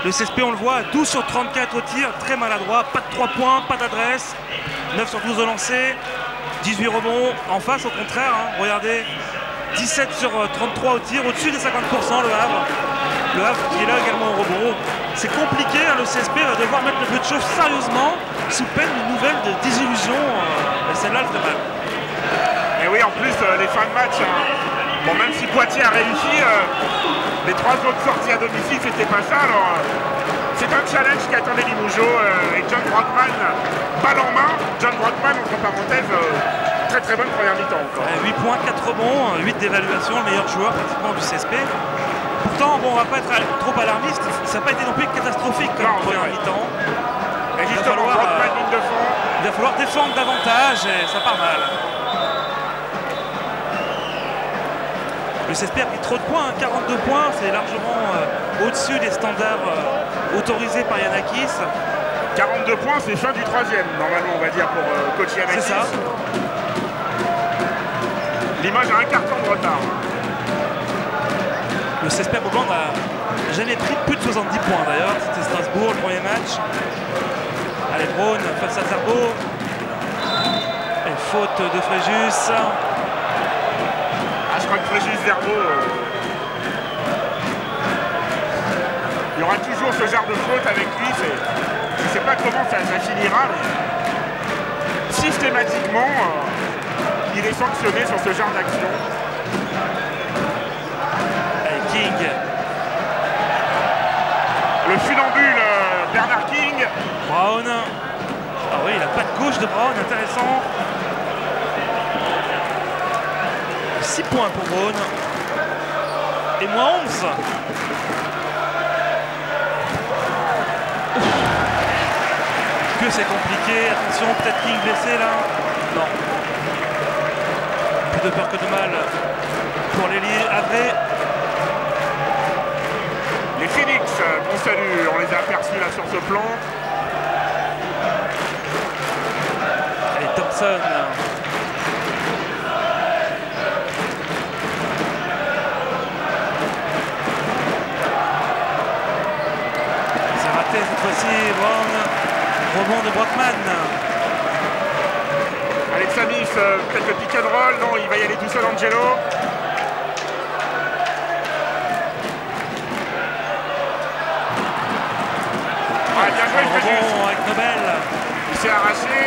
Le CSP, on le voit, 12 sur 34 au tir, très maladroit, pas de 3 points, pas d'adresse, 9 sur 12 au lancer, 18 rebonds. En face, au contraire, hein. Regardez, 17 sur 33 au tir, au-dessus des 50% le Havre. Le Havre qui est là également au rebond. C'est compliqué, hein, le CSP va devoir mettre le feu de chauffe sérieusement sous peine d'une nouvelle de désillusion. Et celle-là, le fait mal. Et oui, en plus, les fins de match, bon, même si Poitiers a réussi, les 3 autres sorties à domicile, c'était pas ça. Alors, c'est un challenge qui attendait Limougeau et John Brockman, balle en main. John Brockman, entre parenthèses, très très bonne première mi-temps encore. 8 points, 4 rebonds, 8 d'évaluation, le meilleur joueur pratiquement du CSP. Pourtant, bon, on va pas être trop alarmiste, ça n'a pas été non plus catastrophique comme première mi-temps. Et justement, Brockman, ligne de fond. Il va falloir défendre davantage et ça part mal. Le CSP a pris trop de points, hein, 42 points, c'est largement au-dessus des standards autorisés par Yanakis. 42 points, c'est fin du 3e, normalement, on va dire, pour coach Yanakis. C'est ça. Limoges a un carton de retard. Le CSP Beaublanc n'a jamais pris plus de 70 points d'ailleurs. C'était Strasbourg, le premier match. Allez, Braun face à Zerbo. Et faute de Fréjus. Je crois que Fréjus Zerbo, il y aura toujours ce genre de faute avec lui. Je ne sais pas comment ça finira, mais systématiquement, il est sanctionné sur ce genre d'action. King. Le funambule Bernard King. Brown. Ah oui, il a pas de gauche de Brown, intéressant. 6 points pour Brown. Et moins 11. Que c'est compliqué. Attention, peut-être King blessé là. Non. Plus de peur que de mal pour les Havrais. Les Phoenix, bon salut, on les a aperçus là sur ce plan. Allez, Thompson. C'est raté cette fois-ci, Brown. Rebond de Brockman. Alex Amis, peut-être le pick and roll. Non, il va y aller tout seul, Angelo. Ouais, bien joué, Rebond avec Nobel. Il s'est arraché.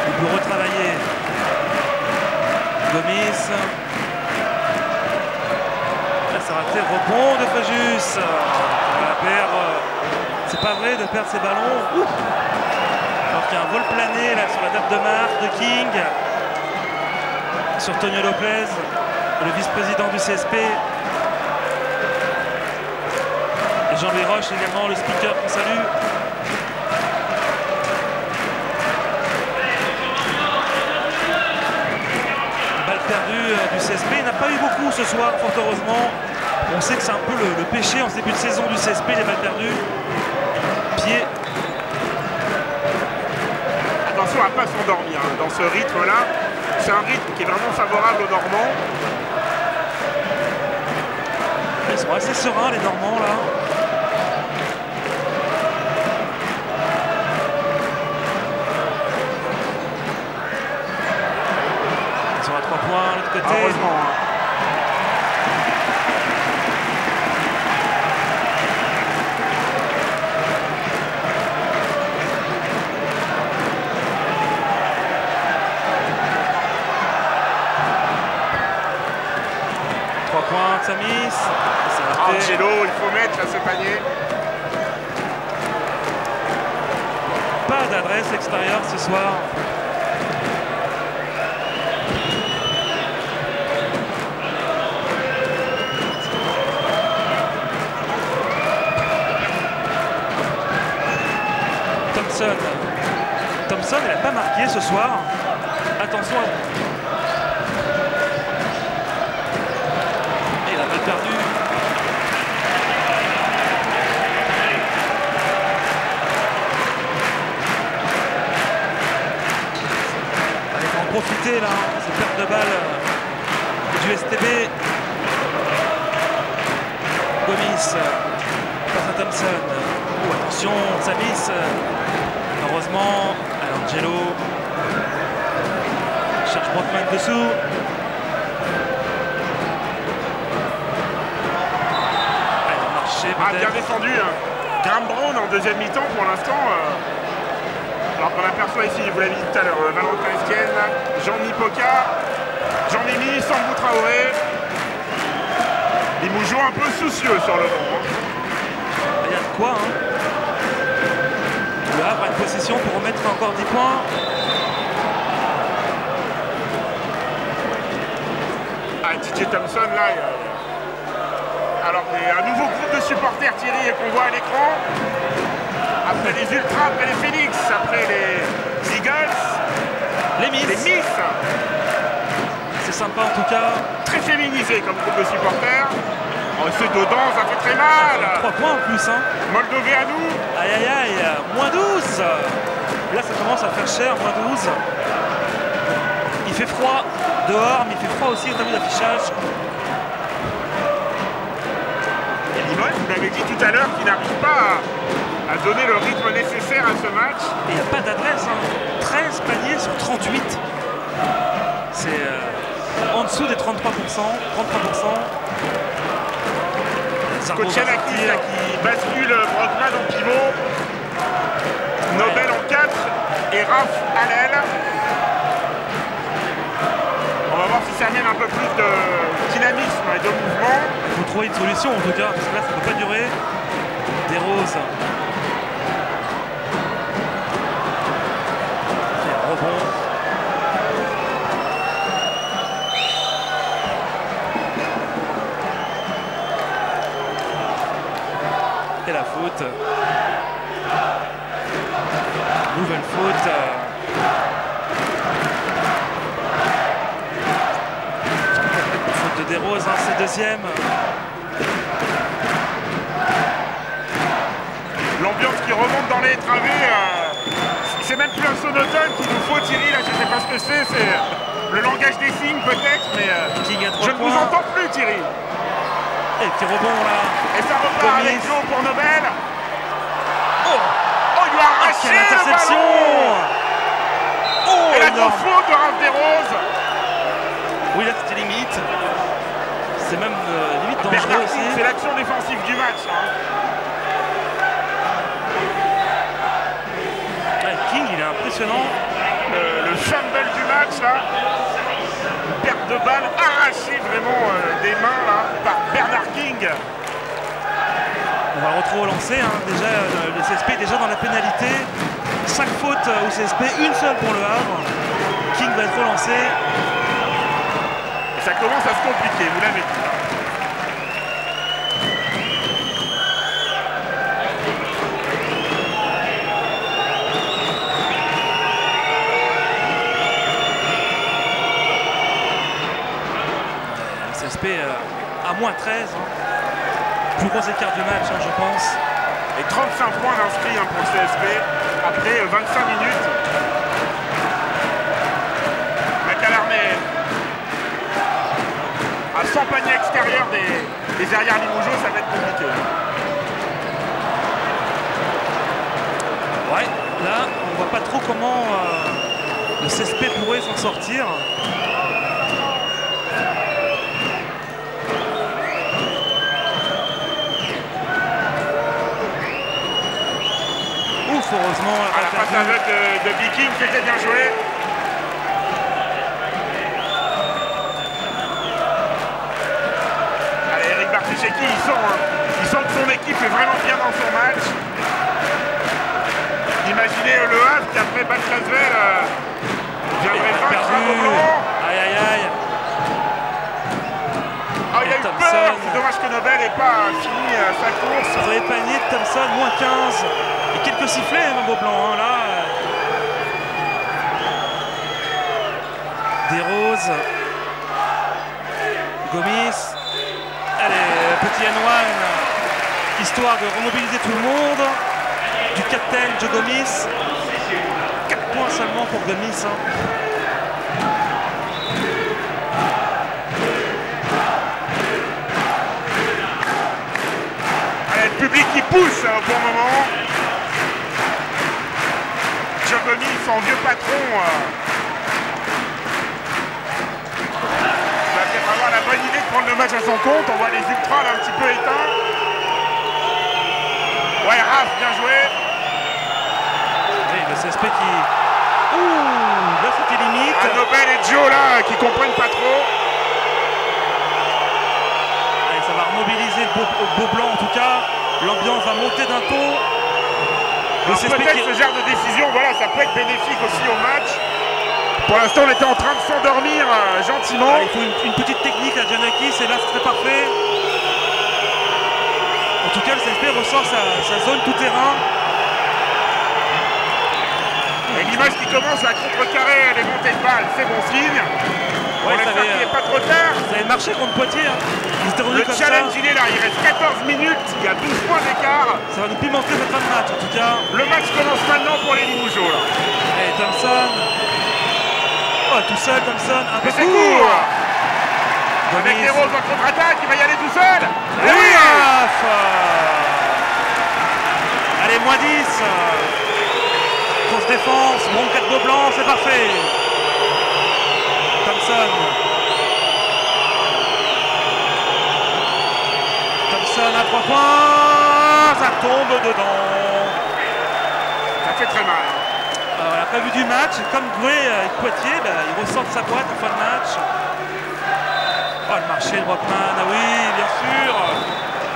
Il peut retravailler. Gomis. Là, ça raté. Rebond de Fajus. C'est pas vrai de perdre ses ballons. Alors qu'il y a un vol plané là sur la table de marque de King. Sur Tonio Lopez, le vice-président du CSP. Et Jean-Louis Roche également, le speaker qu'on salue. Balle perdue du CSP. Il n'a pas eu beaucoup ce soir, fort heureusement. On sait que c'est un peu le péché en ce début de saison du CSP, les balles perdues. Pied. Attention à ne pas s'endormir dans ce rythme-là. C'est un rythme qui est vraiment favorable aux Normands. Ils sont assez sereins, les Normands, là. Ils sont à 3 points, de l'autre côté. Heureusement. Samis, Angelo, il faut mettre là ce panier. Pas d'adresse extérieure ce soir. Thompson, il n'a pas marqué ce soir. Attention à... perdu. Allez, faut en profiter là, cette perte de balle du STB. Gomis passe à Thompson. Oh, attention, Samis. Heureusement, Angelo cherche Brockman dessous. Ah, bien défendu. Graham Brown en deuxième mi-temps pour l'instant. Alors qu'on aperçoit ici, vous l'avez dit tout à l'heure, Valentin Estienne, Jean-Mi Poca, Jean-Mimi, Sambou Traoré. Les Mougeot un peu soucieux sur le banc. Il y a de quoi. Le Havre a une possession pour remettre encore 10 points. Ah, TJ Thompson là. Alors, il y a un nouveau groupe de supporters, Thierry, qu'on voit à l'écran. Après les Ultras, après les Phoenix, après les Eagles, les Miss. C'est sympa en tout cas. Très féminisé comme groupe de supporters. Oh, ce Dodan, ça fait très mal. 3 points en plus. Moldové à nous. Aïe aïe aïe, moins 12. Là, ça commence à faire cher, moins 12. Il fait froid dehors, mais il fait froid aussi au tableau d'affichage. Vous l'avez dit tout à l'heure qu'il n'arrive pas à donner le rythme nécessaire à ce match. Et il n'y a pas d'adresse. 13 paniers sur 38. C'est en dessous des 33%. 33%. Kocianakis qui bascule Brockman en pivot. Nobel en 4 et Raph à l'aile. On va voir si ça amène un peu plus de dynamisme et de mouvement. Il faut trouver une solution en tout cas, parce que là ça ne peut pas durer. Des roses. Et un rebond. Et la faute. Nouvelle faute. Faute de Desroses, c'est deuxième. L'ambiance qui remonte dans les travées, c'est même plus un sonotone qu'il nous faut, Thierry, là je ne sais pas ce que c'est le langage des signes peut-être, mais je ne vous entends plus, Thierry. Et petit rebond là. Et ça repart avec Joe pour Nobel. Attention. ballon. Oh, Et la énorme. grosse faute de Raph Desroses. Oui, là c'était limite. C'est même limite dangereux Bernard aussi. King, c'est l'action défensive du match. Hein. Ouais, King, il est impressionnant. Le fumble du match là. Une perte de balle arrachée vraiment des mains là par Bernard King. On va le retrouver au lancer. Hein. Déjà, le CSP est déjà dans la pénalité. 5 fautes au CSP, une seule pour le Havre. King va être relancé. Et ça commence à se compliquer, vous l'avez dit. Le CSP à moins 13. Hein. Plus gros écart du match, hein, je pense. Et 35 points d'inscrits hein, pour le CSP après 25 minutes. Macalarmé à 100 paniers extérieurs des arrières limougeaux, ça va être compliqué. Ouais, là, on voit pas trop comment le CSP pourrait s'en sortir. Ouf, heureusement. À la passe aveugle de Viking, c'était bien joué. Allez, Eric Barthécheki, il sent que son équipe est vraiment bien dans son match. Imaginez Le Havre qui après Bad Lasvel viendrait vaincre un blanc. Aïe aïe aïe. Ah, il a eu peur, c'est dommage que Nobel n'ait pas fini sa course. Sur les paniers de Thompson, moins 15. Et quelques sifflets, même au blanc. Hein, là. Desroses. Gomis. Allez, petit N1. Histoire de remobiliser tout le monde. Du capitaine Joe Gomis. 4 points seulement pour Gomis. Hein. Allez, le public qui pousse au bon moment. Joe Gomis, son vieux patron, va peut-être avoir la bonne idée de prendre le match à son compte. On voit les ultras là un petit peu éteints. Ouais, Raph, bien joué. Oui, le CSP qui... Ouh, là c'était limite. Ah, Nobel et Joe là qui comprennent pas trop. Allez, ça va remobiliser le beau blanc en tout cas. L'ambiance va monter d'un ton. Peut-être ce genre de décision, voilà, ça peut être bénéfique aussi au match. Pour l'instant, on était en train de s'endormir gentiment. Il faut une petite technique à Giannakis et là, ce serait parfait. En tout cas, le CSP ressort sa zone tout-terrain. Et l'image qui commence à contrecarrer les montées de balles, c'est bon signe. Ouais, on espère qu'il n'est pas trop tard. Ça avait marché contre Poitiers. Hein. Le challenge, il est là. Il reste 14 minutes. Il y a 12 points d'écart. Ça va nous pimenter notre fin de match, en tout cas. Le match commence maintenant pour les Limougeaux. Là. Et Thompson. Oh, tout seul, Thompson. Un peu c'est court. Avec les Roses en contre-attaque, il va y aller tout seul. Oui, allez, moins 10. Grosse défense. Bon 4 beaux blancs, c'est parfait. Thompson. Thompson à 3 points. Ça tombe dedans. Ça fait très mal. Alors, la prévue du match, comme Goué avec Poitiers, il ressort de sa boîte en fin de match. Oh, le marché de Brockman, ah oui, bien sûr.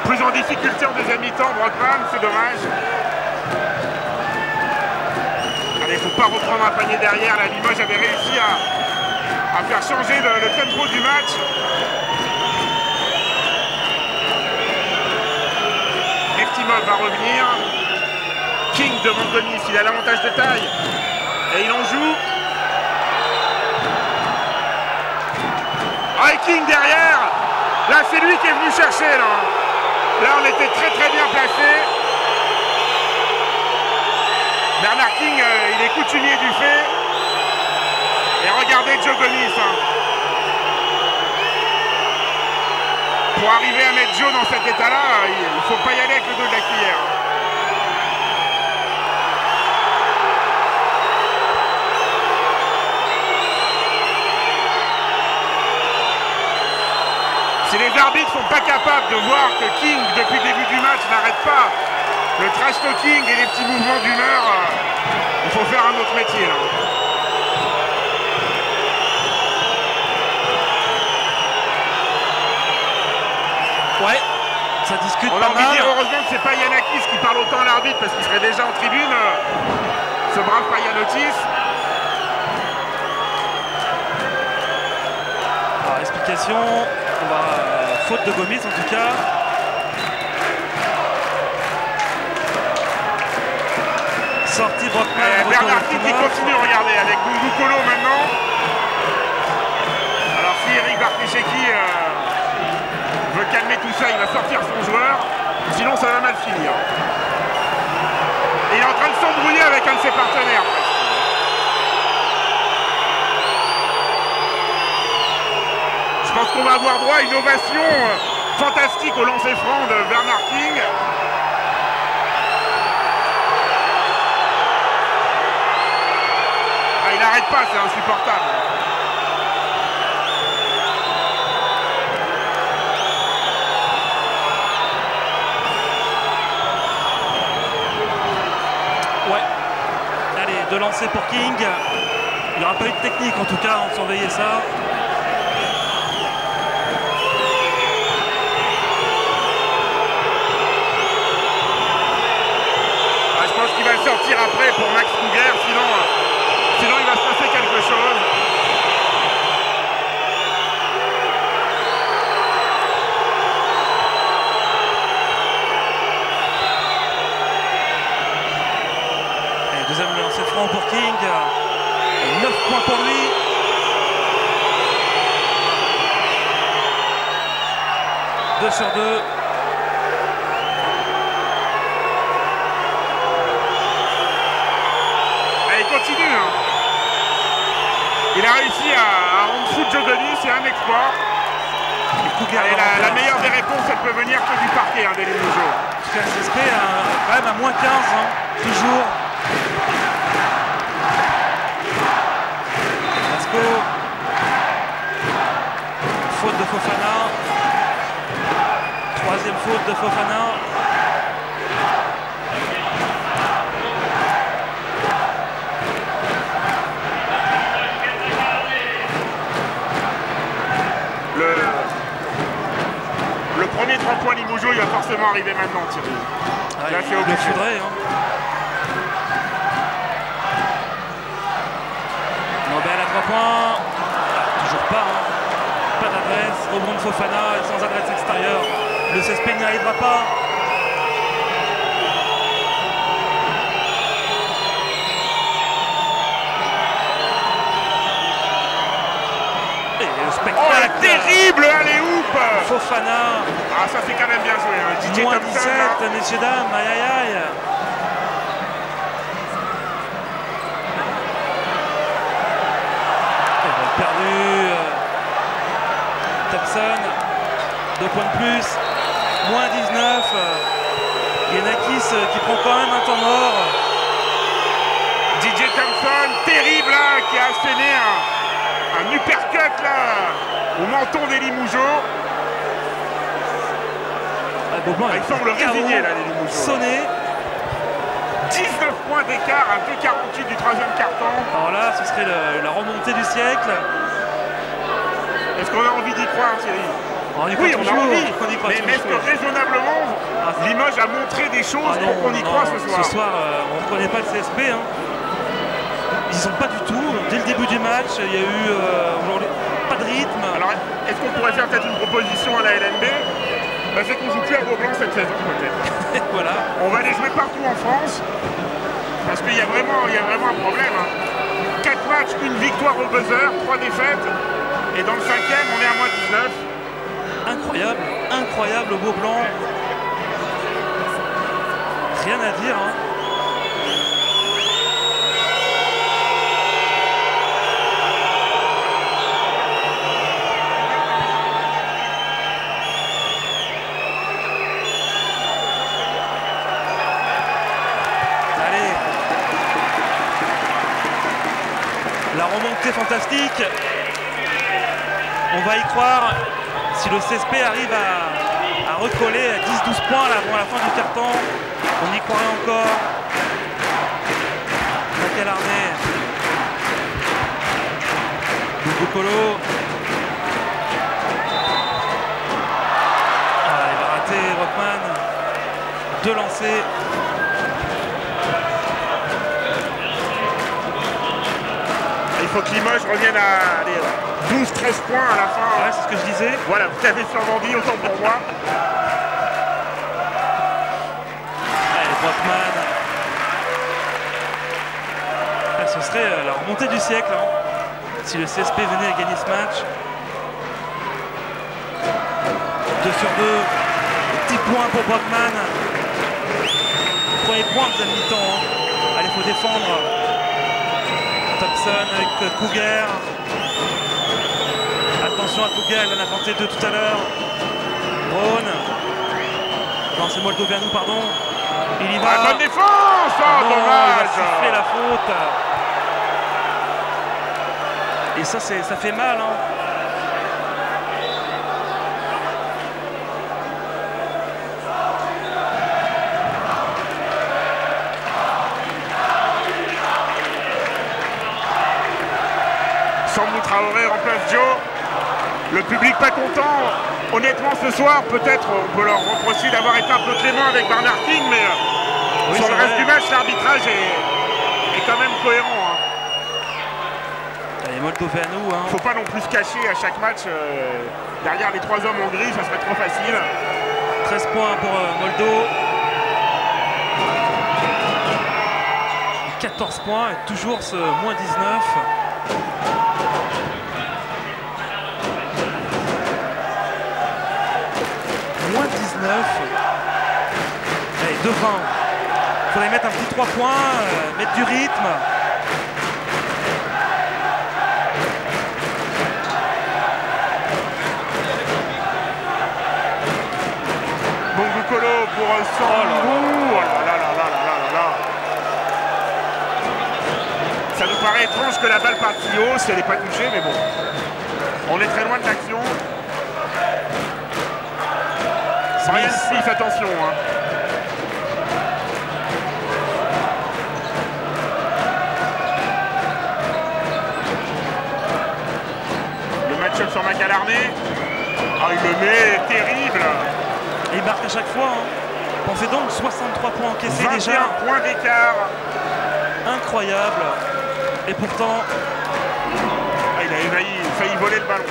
Plus en difficulté en deuxième mi-temps, Brockman, c'est dommage. Allez, il ne faut pas reprendre un panier derrière. La Limoges avait réussi à faire changer le tempo du match. Eftimov va revenir. King devant Gomis, il a l'avantage de taille. Et il en joue. Ah, et King derrière. Là, c'est lui qui est venu chercher. Là, on était très très bien placé. Bernard King, il est coutumier du fait. Et regardez Joe Gomis. Pour arriver à mettre Joe dans cet état-là, il ne faut pas y aller avec le dos de la cuillère. arbitres sont pas capables de voir que King, depuis le début du match, n'arrête pas le trash talking et les petits mouvements d'humeur, il faut faire un autre métier là. Ouais, ça discute On pas a envie de mal. dire heureusement que c'est pas Yanakis qui parle autant à l'arbitre parce qu'il serait déjà en tribune, ce brave Payanotis. Alors, explication, on va, faute de Gomis en tout cas. Sortie Brockman. Bernard King qui continue, regardez, avec Gungu Kolo maintenant. Alors si Eric Bartesheki veut calmer tout ça, il va sortir son joueur. Sinon ça va mal finir. Et il est en train de s'embrouiller avec un de ses partenaires. Je pense qu'on va avoir droit à une ovation fantastique au lancer franc de Bernard King. Ah, il n'arrête pas, c'est insupportable. Ouais. Allez, deux lancers pour King. Il n'y aura pas eu de technique en tout cas, on surveillait ça. Je pense qu'il va le sortir après pour Max Kruger, sinon il va se passer quelque chose. Et deuxième lancer franc pour King. Et 9 points pour lui. Deux sur deux. Continue. Hein. Il a réussi à rendre fou Djokovic, c'est un exploit. Et la meilleure des réponses, elle peut venir que du parquet, hein, des Limoujo. En tout cas, CSP quand même à moins 15, hein, toujours. Lasco. Faute de Fofana. Troisième faute de Fofana. Le premier 3 points Limoujo, il va forcément arriver maintenant, Thierry. Ah, là, c'est obligé. Il faudrait. Hein. Nobel à 3 points. Ah, toujours pas. Hein. Pas d'adresse. Rebond de Fofana sans adresse extérieure. Le CSP n'y arrivera pas. Oh, la terrible alley-oop Fofana. Ah, ça c'est quand même bien joué. Hein. DJ Moins Thompson, 17, là. messieurs, dames. Aïe, aïe, aïe. Perdu. Thompson. 2 points de plus. Moins 19. Yanakis qui prend quand même un temps mort. DJ Thompson, terrible là, qui a asséné un uppercut là au menton des Limoujo. Il semble résigné là, les Limoujo. Sonné. 19 points d'écart à 2,48 du troisième quart-temps. Alors là, ce serait la remontée du siècle. Est-ce qu'on a envie d'y croire, Thierry? Oui, on a envie. On y croit mais est-ce que raisonnablement, Limoges a montré des choses pour qu'on y croit ce soir? Ce soir, on ne reconnaît pas le CSP. Hein. Ils sont pas du tout. Dès le début du match, il y a eu pas de rythme. Alors, est-ce qu'on pourrait faire peut-être une proposition à la LNB? C'est qu'on joue plus à Beaublanc cette saison, peut-être. Voilà. On va les jouer partout en France. Parce qu'il y a vraiment un problème. Hein. 4 matchs, une victoire au buzzer, 3 défaites. Et dans le 5e, on est à moins 19. Incroyable, incroyable Beaublanc. Rien à dire. Hein. Allez. La remontée fantastique. On va y croire. Si le CSP arrive à recoller à 10-12 points avant la fin du carton, on y croirait encore. Macalarné. Bukolo. Il va rater Rockman. 2 lancers. Il faut que Limoges revienne à 12-13 points à la fin. Ouais, c'est ce que je disais. Voilà, vous avez sûrement dit, autant pour moi. Allez, Rockman. Ce serait la remontée du siècle hein, si le CSP venait à gagner ce match. 2 sur 2, 10 points pour Brockman. Premier point de la mi-temps. Hein. Allez, il faut défendre. Thompson avec Cougar. Attention à Cougar, il en a tenté 2 tout à l'heure. Braun. Non, c'est Moldovianu, pardon. Il y va. Bonne défense, oh, non, dommage. Il va siffler la faute. Et ça fait mal. Hein. Sambou Traoré remplace Joe. Le public pas content. Honnêtement, ce soir, peut-être on peut leur reprocher d'avoir été un peu clément avec Bernard King, mais oui, sur le reste vrai. du match, l'arbitrage est quand même cohérent. Hein. Allez, Moldovianu. Hein. Faut pas non plus se cacher à chaque match derrière les 3 hommes en gris, ça serait trop facile. 13 points pour Moldo. 14 points et toujours ce moins 19. Moins 19. Allez, 2-20. Il faudrait mettre un petit 3 points, mettre du rythme. Bon Bukolo pour Sambou. Oh là là là là là là là. Ça nous paraît étrange que la balle parte si haut si elle n'est pas touchée, mais bon. On est très loin de l'action. Ryan Smith, attention. Hein. Le match-up sur Macalarné. Ah, il le met, terrible. Et il marque à chaque fois. Hein. Pensez donc 63 points encaissés 21 déjà. points d'écart. Incroyable. Et pourtant, il a failli voler le ballon.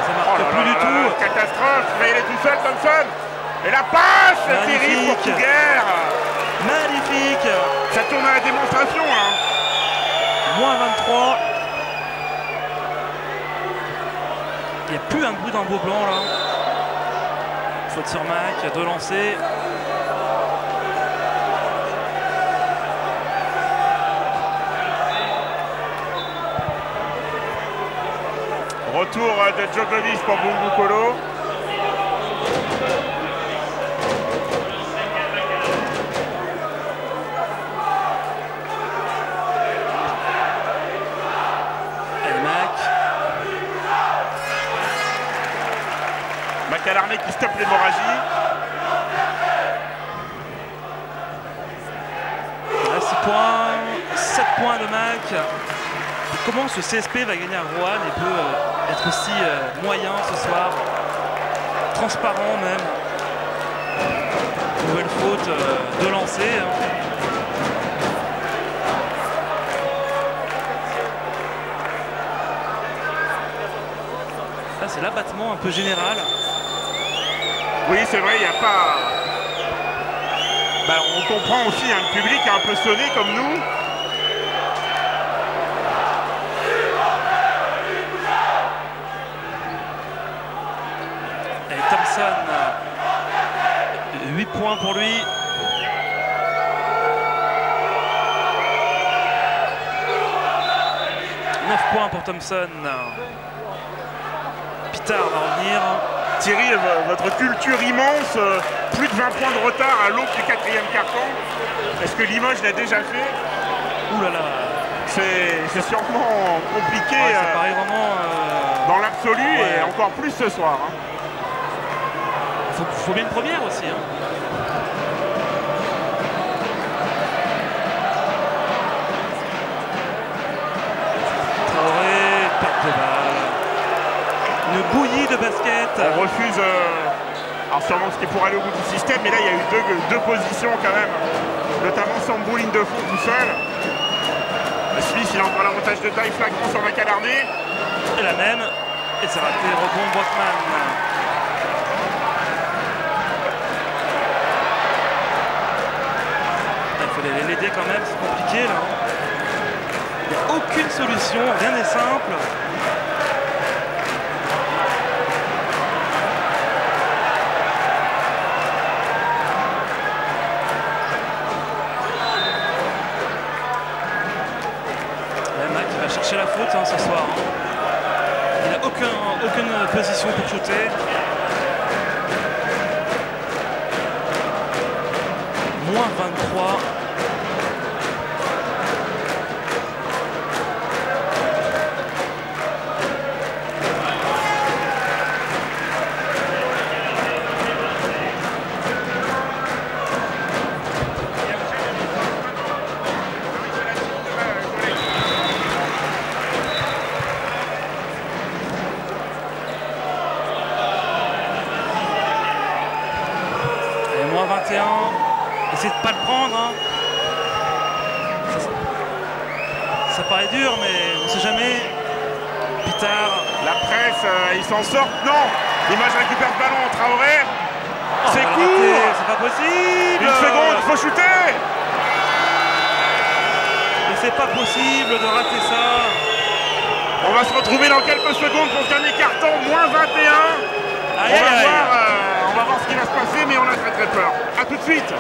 ça marque plus du tout. Catastrophe, mais il est tout seul, Thompson. Et la passe, terrible pour Cougar. Magnifique. Ça tourne à la démonstration. Hein. Moins 23. Il n'y a plus un bruit d'un beau blanc là. Faute sur Mac, 2 lancers. Retour de Djokovic pour Bukolo. Allez, Mac. Macalarné qui stoppe l'hémorragie. 6 points, 7 points de Mac. Comment ce CSP va gagner à Roanne et peut être aussi moyen ce soir, transparent même. Nouvelle faute de lancer. Hein. Là c'est l'abattement un peu général. Oui, c'est vrai, il n'y a pas... on comprend aussi un public un peu sonné comme nous. Et Thompson, 8 points pour lui. « 9 points pour Thompson. Pitard va revenir. Thierry, votre culture immense, plus de 20 points de retard à l'aube du 4e carton. Est-ce que Limoges l'a déjà fait? Ouh là là. c'est sûrement compliqué ça paraît vraiment dans l'absolu et encore plus ce soir. Hein. Faut bien une première aussi. Hein. Traoré, perte de balle. Une bouillie de basket. On refuse, alors sûrement ce qui est pour aller au bout du système, mais là il y a eu deux positions quand même, notamment Sambou, ligne de fond tout seul. Smith, il a encore l'avantage de taille flagrant sur McAlarney. Et la même, et c'est raté, rebond Brockman. Il faut l'aider quand même, c'est compliqué là. Il n'y a aucune solution, rien n'est simple. Chercher la faute hein, ce soir. Hein. Il n'a aucune position pour shooter. Moins 23. Essayez de ne pas le prendre. Hein. Ça paraît dur, mais on ne sait jamais. Pitard. La presse, ils s'en sortent. Non, Limoges récupère le ballon. Traoré. C'est court. C'est pas possible. Une seconde, il faut shooter. Mais c'est pas possible de rater ça. On va se retrouver dans quelques secondes pour ce dernier carton. Moins 21. On va voir ce qui va se passer, mais on a très peur. A tout de suite.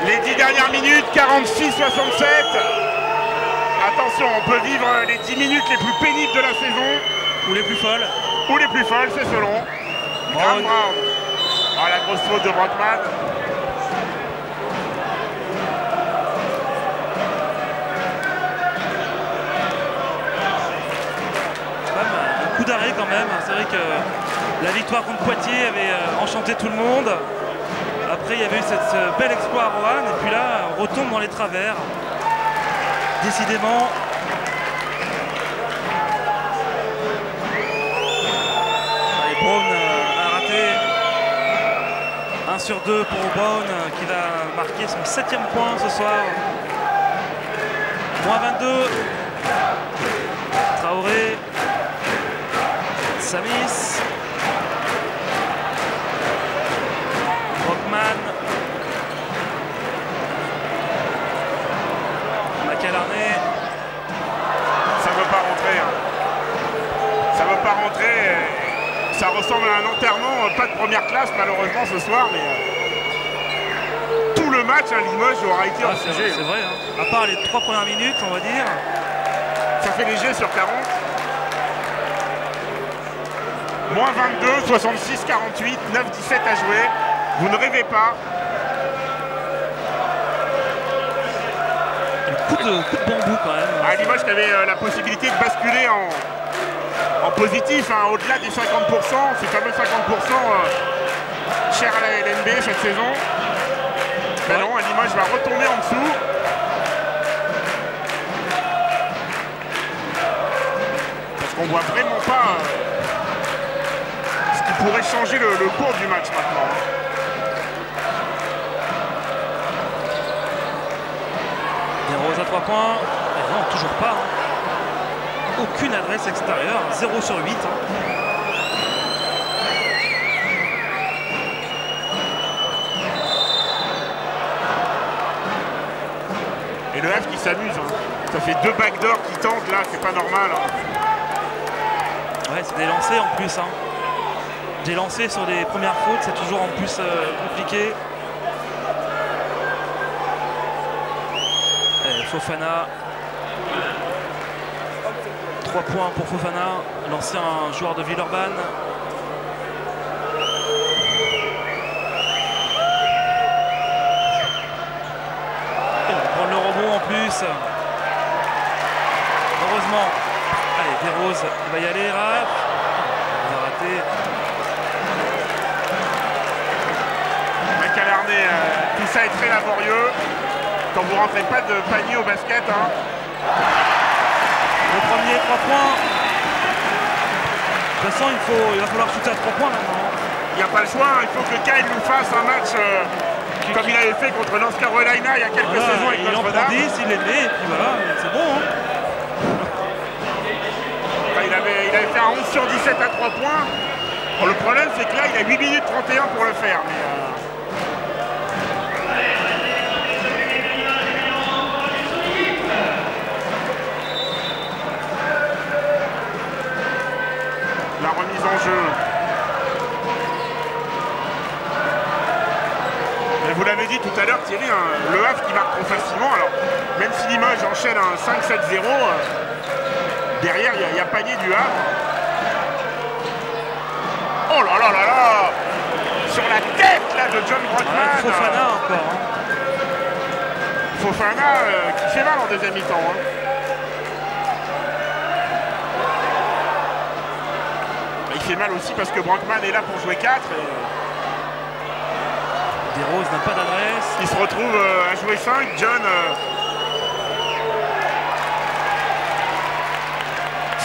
Les 10 dernières minutes, 46-67. Attention, on peut vivre les 10 minutes les plus pénibles de la saison. Ou les plus folles. Ou les plus folles, c'est selon. Graham Brown. Oh, la grosse faute de Brockman. Un coup d'arrêt quand même. C'est vrai que la victoire contre Poitiers avait enchanté tout le monde. Après, il y avait eu ce bel exploit à Roanne, et puis là, on retombe dans les travers. Décidément. Allez, Brown a raté. 1 sur 2 pour Brown, qui va marquer son 7e point ce soir. Moins 22. Traoré. Samis. McAlarney. Ça ne veut pas rentrer. Hein. Ça ne veut pas rentrer. Ça ressemble à un enterrement, pas de première classe malheureusement ce soir, mais tout le match à Limoges aura été en sujet. C'est vrai, hein. À part les 3 premières minutes, on va dire. Ça fait léger sur 40. Moins 22, 66, 48, 9, 17 à jouer. Vous ne rêvez pas. Un coup de bambou quand même. À Limoges qui avait la possibilité de basculer en positif, hein, au-delà des 50%, ces fameux 50% chers à la LNB cette saison. Ben non, Limoges va retomber en dessous. Parce qu'on voit vraiment pas ce qui pourrait changer le cours du match maintenant. Rose à 3 points. Et non, toujours pas. Hein. Aucune adresse extérieure. 0 sur 8. Hein. Et le Havre qui s'amuse. Hein. Ça fait 2 backdoors qui tentent là. C'est pas normal. Hein. Ouais, c'est des lancers en plus. Hein. Des lancers sur des premières fautes, c'est toujours en plus compliqué. Et Fofana. 3 points pour Fofana, l'ancien joueur de Villeurbanne. Et on va prendre le rebond en plus. Heureusement. Allez, Desroses, il va y aller, Raph. Il va rater. Macalarné, tout ça est très laborieux. Quand vous rentrez pas de panier au basket, hein. Le premier 3 points. De toute façon, il va falloir shooter à 3 points maintenant. Il n'y a pas le choix, il faut que Kyle nous fasse un match comme il avait fait contre North Carolina il y a quelques saisons avec il en prend 10, il les met, et puis voilà, c'est bon. Hein. Enfin, il avait fait un 11 sur 17 à 3 points. Bon, le problème, c'est que là, il a 8 minutes 31 pour le faire. Mais, la remise en jeu. Mais vous l'avez dit tout à l'heure, Thierry, hein, le Havre qui marque trop facilement. Alors, même si Limoges enchaîne un 5-7-0, derrière, il y a panier du Havre. Oh là là là là! Sur la tête là, de John Brockman. Ouais, Fofana encore. Hein. Fofana qui fait mal en deuxième mi-temps. Hein. Il fait mal aussi parce que Brockman est là pour jouer 4. Desroses n'a pas d'adresse. Il se retrouve à jouer 5. John.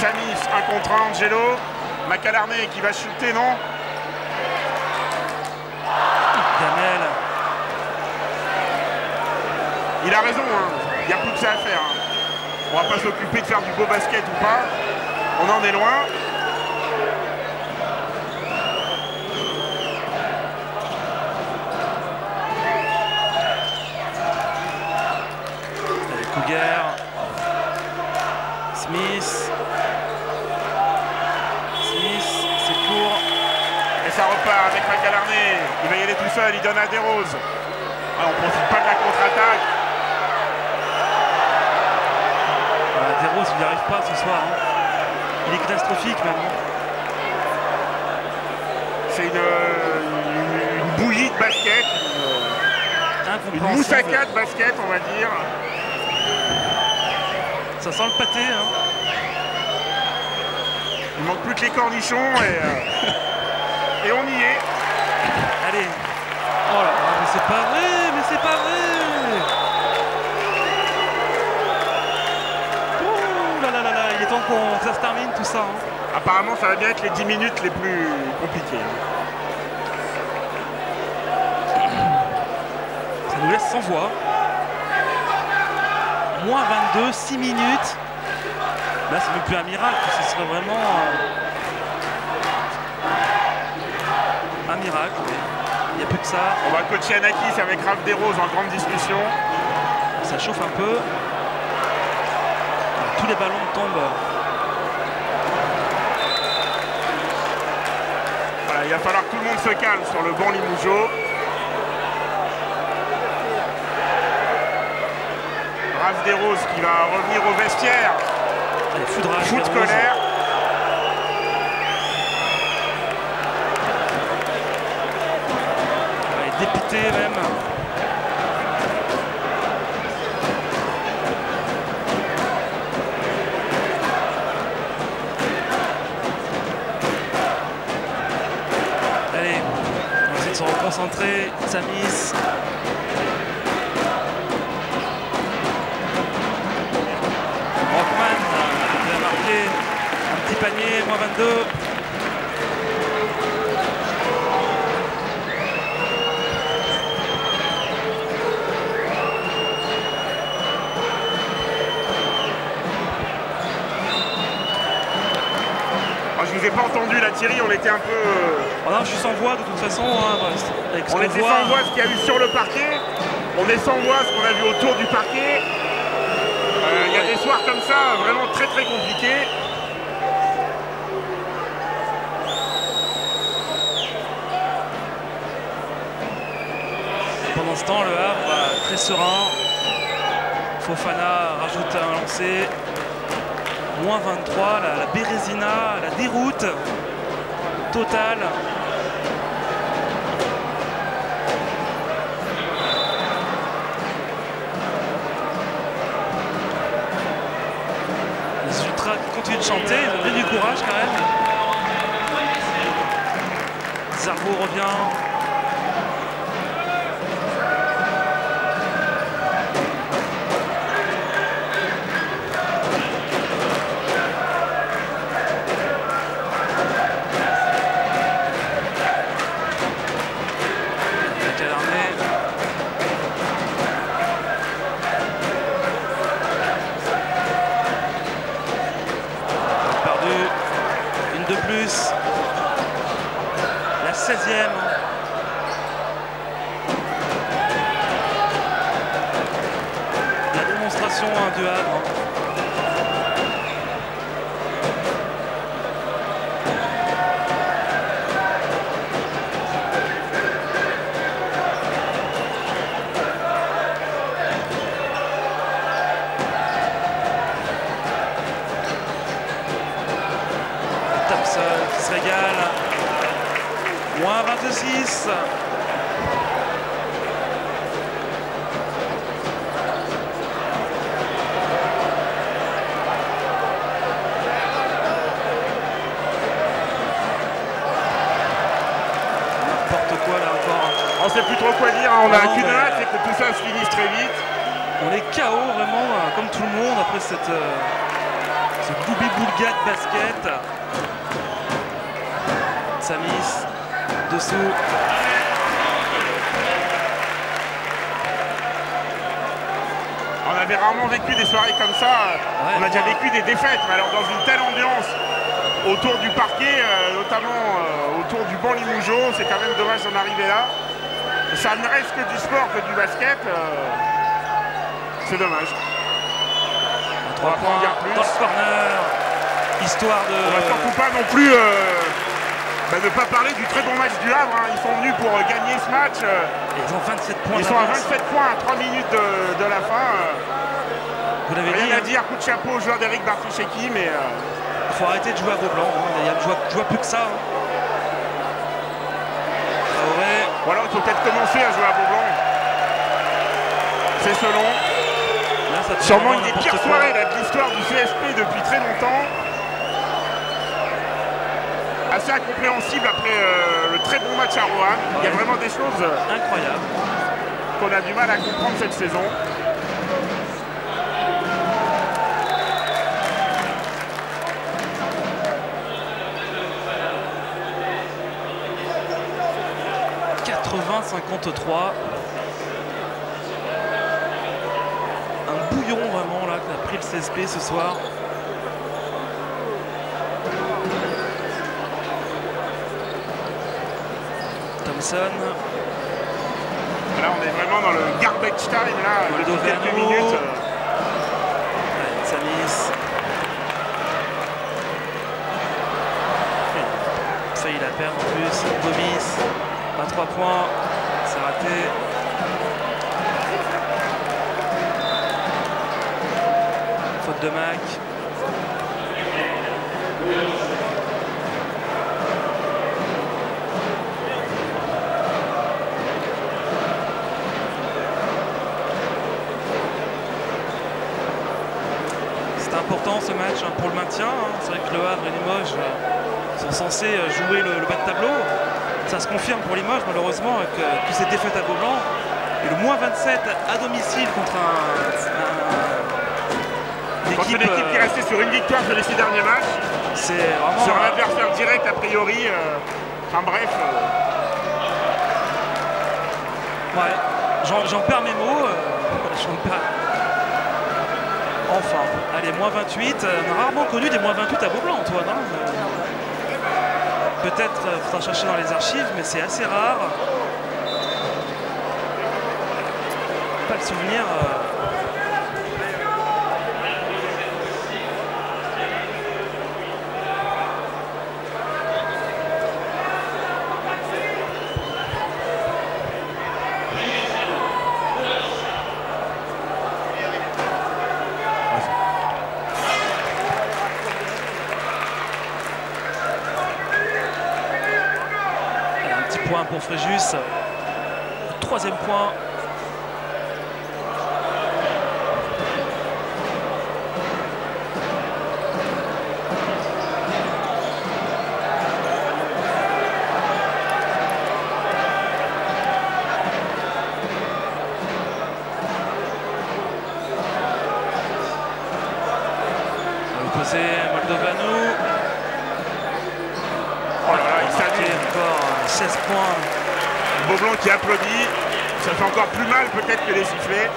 Chamis, 1 contre 1, Angelo. Macalarné qui va chuter, non? Gamel. Il a raison, hein. Il n'y a plus que ça à faire. Hein. On va pas s'occuper de faire du beau basket ou pas. On en est loin. Cougar. Smith. C'est court. Et ça repart avec Macalarné. Il va y aller tout seul, il donne à Desroses. Ah, on ne profite pas de la contre-attaque. Desroses, il n'y arrive pas ce soir. Hein. Il est catastrophique même. C'est une bouillie de basket. Une moussaka de basket, on va dire. Ça sent le pâté. Hein. Il manque plus que les cornichons et on y est. Allez. Oh là, mais c'est pas vrai, mais c'est pas vrai. Oh là là là là, il est temps que ça se termine tout ça. Hein. Apparemment, ça va bien être les 10 minutes les plus compliquées. Ça nous laisse sans voix. Moins 22, 6 minutes. Là, c'est même plus un miracle, ce serait vraiment un miracle. Il n'y a plus que ça. On va coacher Anakis avec Raph Desroses en grande discussion. Ça chauffe un peu. Tous les ballons tombent. Voilà, il va falloir que tout le monde se calme sur le banc Limougeot. Raph Desroses qui va revenir au vestiaire. Allez, foudrage. Foot colère. Allez, dépité même. Allez, on va essayer de se reconcentrer. Samis. Brockman qui a marqué un petit panier, moins 22. Je vous ai pas entendu là, Thierry, on était un peu... Oh non, je suis sans voix de toute façon. Hein, avec ce on était sans voix ce qu'il y a eu sur le parquet. On est sans voix ce qu'on a vu autour du parquet. Il y a des soirs comme ça, vraiment très très compliqués. Pendant ce temps, le Havre très serein. Fofana rajoute un lancer. Moins 23, la Bérésina, la déroute totale. Les Ultras continuent de chanter, ils ont bien du courage quand même. Zarbo revient. La 16e. La démonstration du Havre. Thompson qui se régale. Moins 26. N'importe quoi là encore. On sait plus trop quoi dire, hein. On a qu'une mais... hâte, c'est que tout ça se finisse très vite. On est KO vraiment, comme tout le monde, après ce boubi-boulga de basket. Samis, dessous. On avait rarement vécu des soirées comme ça. Ouais, on a déjà vécu des défaites, mais alors dans une telle ambiance autour du parquet, notamment autour du banc Limougeot, c'est quand même dommage d'en arriver là. Ça ne reste que du sport, que du basket. C'est dommage. 3 points dans le corner. Histoire de... On va surtout pas non plus ne pas parler du très bon match du Havre. Hein. Ils sont venus pour gagner ce match. Ils ont 27 points. Ils sont à 27 points à 3 minutes de la fin. Vous l'avez dit. Rien à dire, coup de chapeau aux joueurs d'Eric Barficheki, mais... Il faut arrêter de jouer à Gobelin. Hein. Il ne joue plus que ça. Hein. Voilà, il faut peut-être commencer à jouer à Beaublanc. C'est selon. Là, ça sûrement une des pires soirées de l'histoire du CSP depuis très longtemps. Assez incompréhensible après le très bon match à Roanne. Ouais. Il y a vraiment des choses incroyables qu'on a du mal à comprendre cette saison. « 53. Un bouillon vraiment là qu'a pris le CSP ce soir. Thompson. Là on est vraiment dans le garbage time là, depuis quelques minutes. Samis. Failli la perdre en plus. Gomis. À 3 points, c'est raté. Faute de Mac. C'est important ce match hein, pour le maintien. Hein. C'est vrai que le Havre et Limoges sont censés jouer le bas de tableau. Ça se confirme pour Limoges, malheureusement, avec toutes ces défaites à Gobelin. Et le moins 27 à domicile contre une équipe qui est restée sur une victoire sur les 6 derniers matchs. C'est vraiment... Sur un adversaire direct, a priori. Enfin bref. Ouais, j'en perds mes mots. Enfin, allez, moins 28. On a rarement connu des moins 28 à Gobelin, Antoine. Hein. Peut-être faudra chercher dans les archives, mais c'est assez rare. Pas le souvenir. pour Fréjus. Troisième point. Moldovanou. Oh là là, il s'amuse. Encore 16 points. Beaublanc qui applaudit. Ça fait encore plus mal peut-être que les sifflets.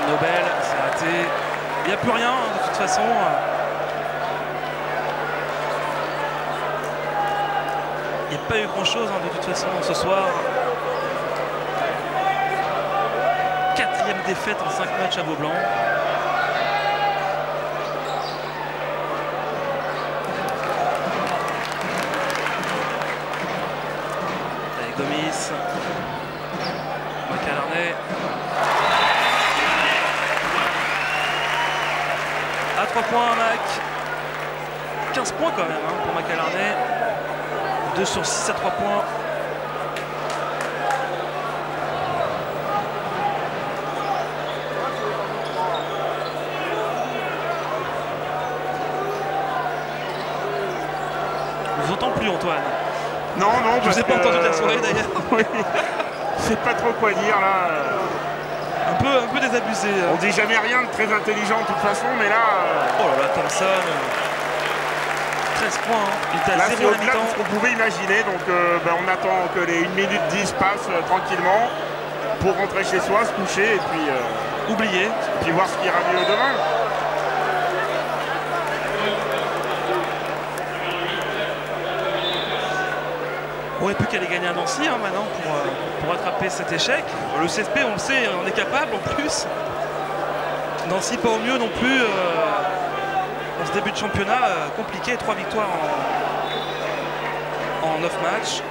Nobel, c'est raté. Il n'y a plus rien de toute façon. Il n'y a pas eu grand chose de toute façon ce soir. 4e défaite en 5 matchs à Beaublanc. Allez, Gomis. Macalarnet. À 3 points, Mac. 15 points quand même pour Macalarnet. 2 sur 6 à 3 points. On vous entend plus, Antoine. Non, Je vous ai pas entendu de la soirée d'ailleurs. Oui. Je sais pas trop quoi dire là. Un peu désabusé. On dit jamais rien de très intelligent de toute façon, mais là. Oh là là, Thompson. 13 points. Il était Là, à c'est 0 à la au-delà de mi-temps. ce qu'on pouvait imaginer, donc on attend que les 1 minute 10 passent tranquillement pour rentrer chez soi, se coucher et puis voir ce qui ira mieux demain. On aurait pu qu'elle ait gagné à Nancy maintenant pour rattraper cet échec. Le CSP, on le sait, on est capable en plus. Nancy pas au mieux non plus. En ce début de championnat, compliqué, 3 victoires en 9 matchs.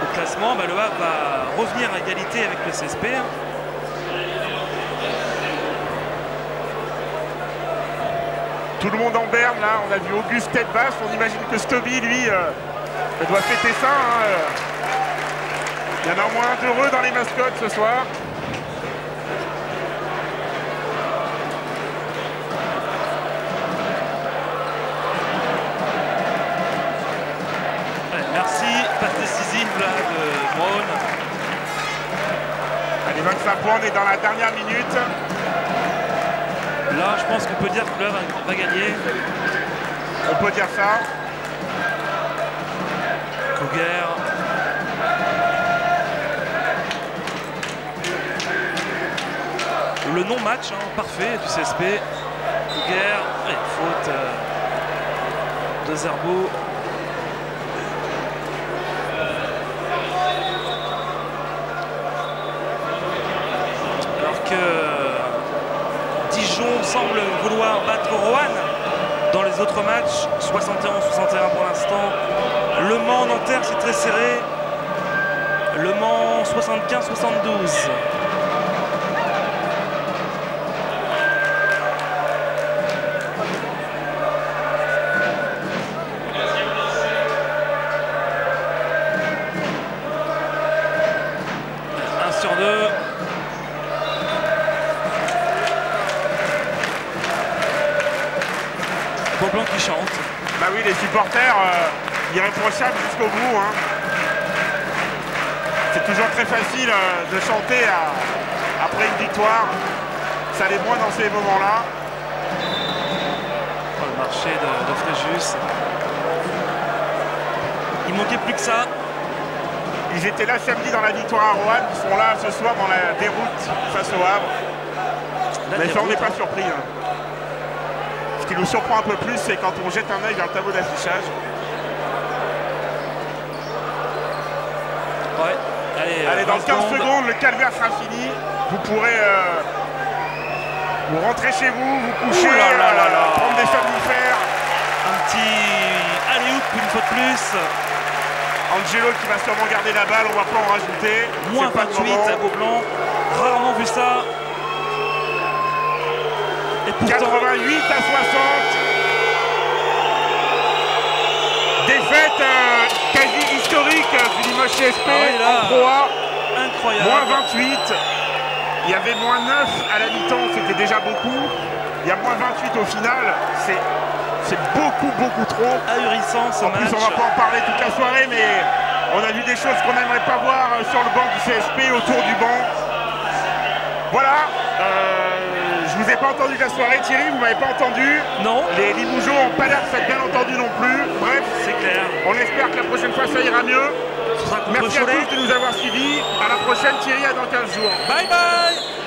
Au classement, le Havre va revenir à égalité avec le CSP. Tout le monde en berne là, on a vu Auguste tête basse, on imagine que Stubby lui doit fêter ça. Il y en a au moins un d'heureux dans les mascottes ce soir. Merci, passe décisive là, de Braun. Allez, 25 points, on est dans la dernière minute. Là, je pense qu'on peut dire que le Havre va gagner. On peut dire ça. Couguer. Le non-match parfait du CSP. Couguer. Et faute de Zerbo. Alors que Dijon semble vouloir battre Roanne dans les autres matchs. 71-61 pour l'instant. Le Mans, Nanterre, c'est très serré. Le Mans, 75-72. Sur 2. Beaublanc qui chante. Bah oui, les supporters irréprochables jusqu'au bout. C'est toujours très facile de chanter après une victoire. Ça l'est moins dans ces moments-là. Oh, le marché de Fréjus. Il manquait plus que ça. Ils étaient là samedi dans la victoire à Roanne, ils sont là ce soir dans la déroute face au Havre. Mais ça, on n'est pas surpris. Ce qui nous surprend un peu plus, c'est quand on jette un œil vers le tableau d'affichage. Ouais. Allez, dans 15 secondes, le calvaire sera fini. Vous pourrez vous rentrer chez vous, vous coucher, prendre des somnifères. Un petit alley-oop une fois de plus. Angelo qui va sûrement garder la balle, on va pas en rajouter. Moins C'est pas le 28 moment. à Gobelin. Rarement vu ça. Et pourtant, 88 à 60. Défaite quasi historique du Limoges CSP Ah oui, là. en Pro A. incroyable. Moins 28. Il y avait moins 9 à la mi-temps, c'était déjà beaucoup. Il y a moins 28 au final. C'est beaucoup trop. Ahurissant ce En match. plus, on va pas en parler toute la soirée, mais on a vu des choses qu'on n'aimerait pas voir sur le banc du CSP, autour du banc. Voilà. Je vous ai pas entendu de la soirée, Thierry, vous m'avez pas entendu. Non, Les Limougeaux n'ont pas l'air de s'être bien entendus non plus. Bref, c'est clair. on espère que la prochaine fois ça ira mieux. Ce sera contre Merci à Cholet. tous de nous avoir suivis. À la prochaine, Thierry, à dans 15 jours. Bye bye.